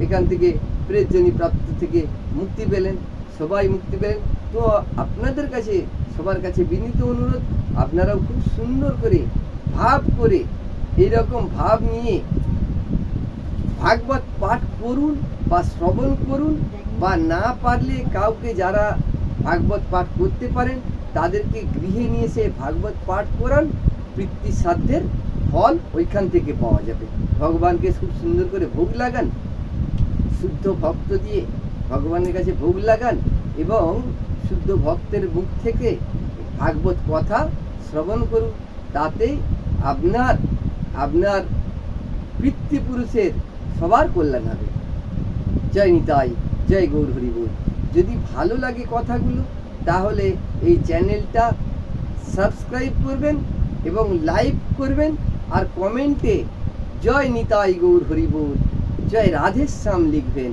এখান থেকে প্রেতজনী প্রাপ্ত থেকে মুক্তি পেলেন, সবাই মুক্তি পেলেন। তো আপনাদের কাছে সবার কাছে বিনীত অনুরোধ, আপনারাও খুব সুন্দর করে ভাব করে এইরকম ভাব নিয়ে ভাগবত পাঠ করুন বা শ্রবণ করুন, বা না পারলে কাউকে যারা ভাগবত পাঠ করতে পারেন তাদেরকে গৃহে নিয়ে এসে ভাগবত পাঠ করান। পৃথ্বী সাধ্যের ফল ওইখান থেকে পাওয়া যাবে। ভগবানকে খুব সুন্দর করে ভোগ লাগান, শুদ্ধ ভক্ত দিয়ে ভগবানের কাছে ভোগ লাগান, এবং শুদ্ধ ভক্তের মুখ থেকে ভাগবত কথা শ্রবণ করুন। তাতেই আপনার পিতৃপুরুষের সবার কল্যাণ হবে। জয় নিতাই, জয় গৌর হরি বল। যদি ভালো লাগে কথাগুলো তাহলে এই চ্যানেলটা সাবস্ক্রাইব করবেন এবং লাইক করবেন, আর কমেন্টে জয় নিতাই গৌর হরি বল, জয় রাধেশ্যাম লিখবেন।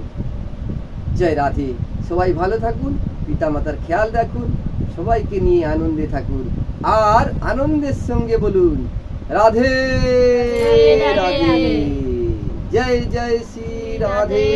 জয় রাধে। সবাই ভালো থাকুন, পিতামাতার খেয়াল রাখুন, সবাইকে নিয়ে আনন্দে থাকুন, আর আনন্দের সঙ্গে বলুন রাধে রাধে, জয় জয় শ্রী রাধে।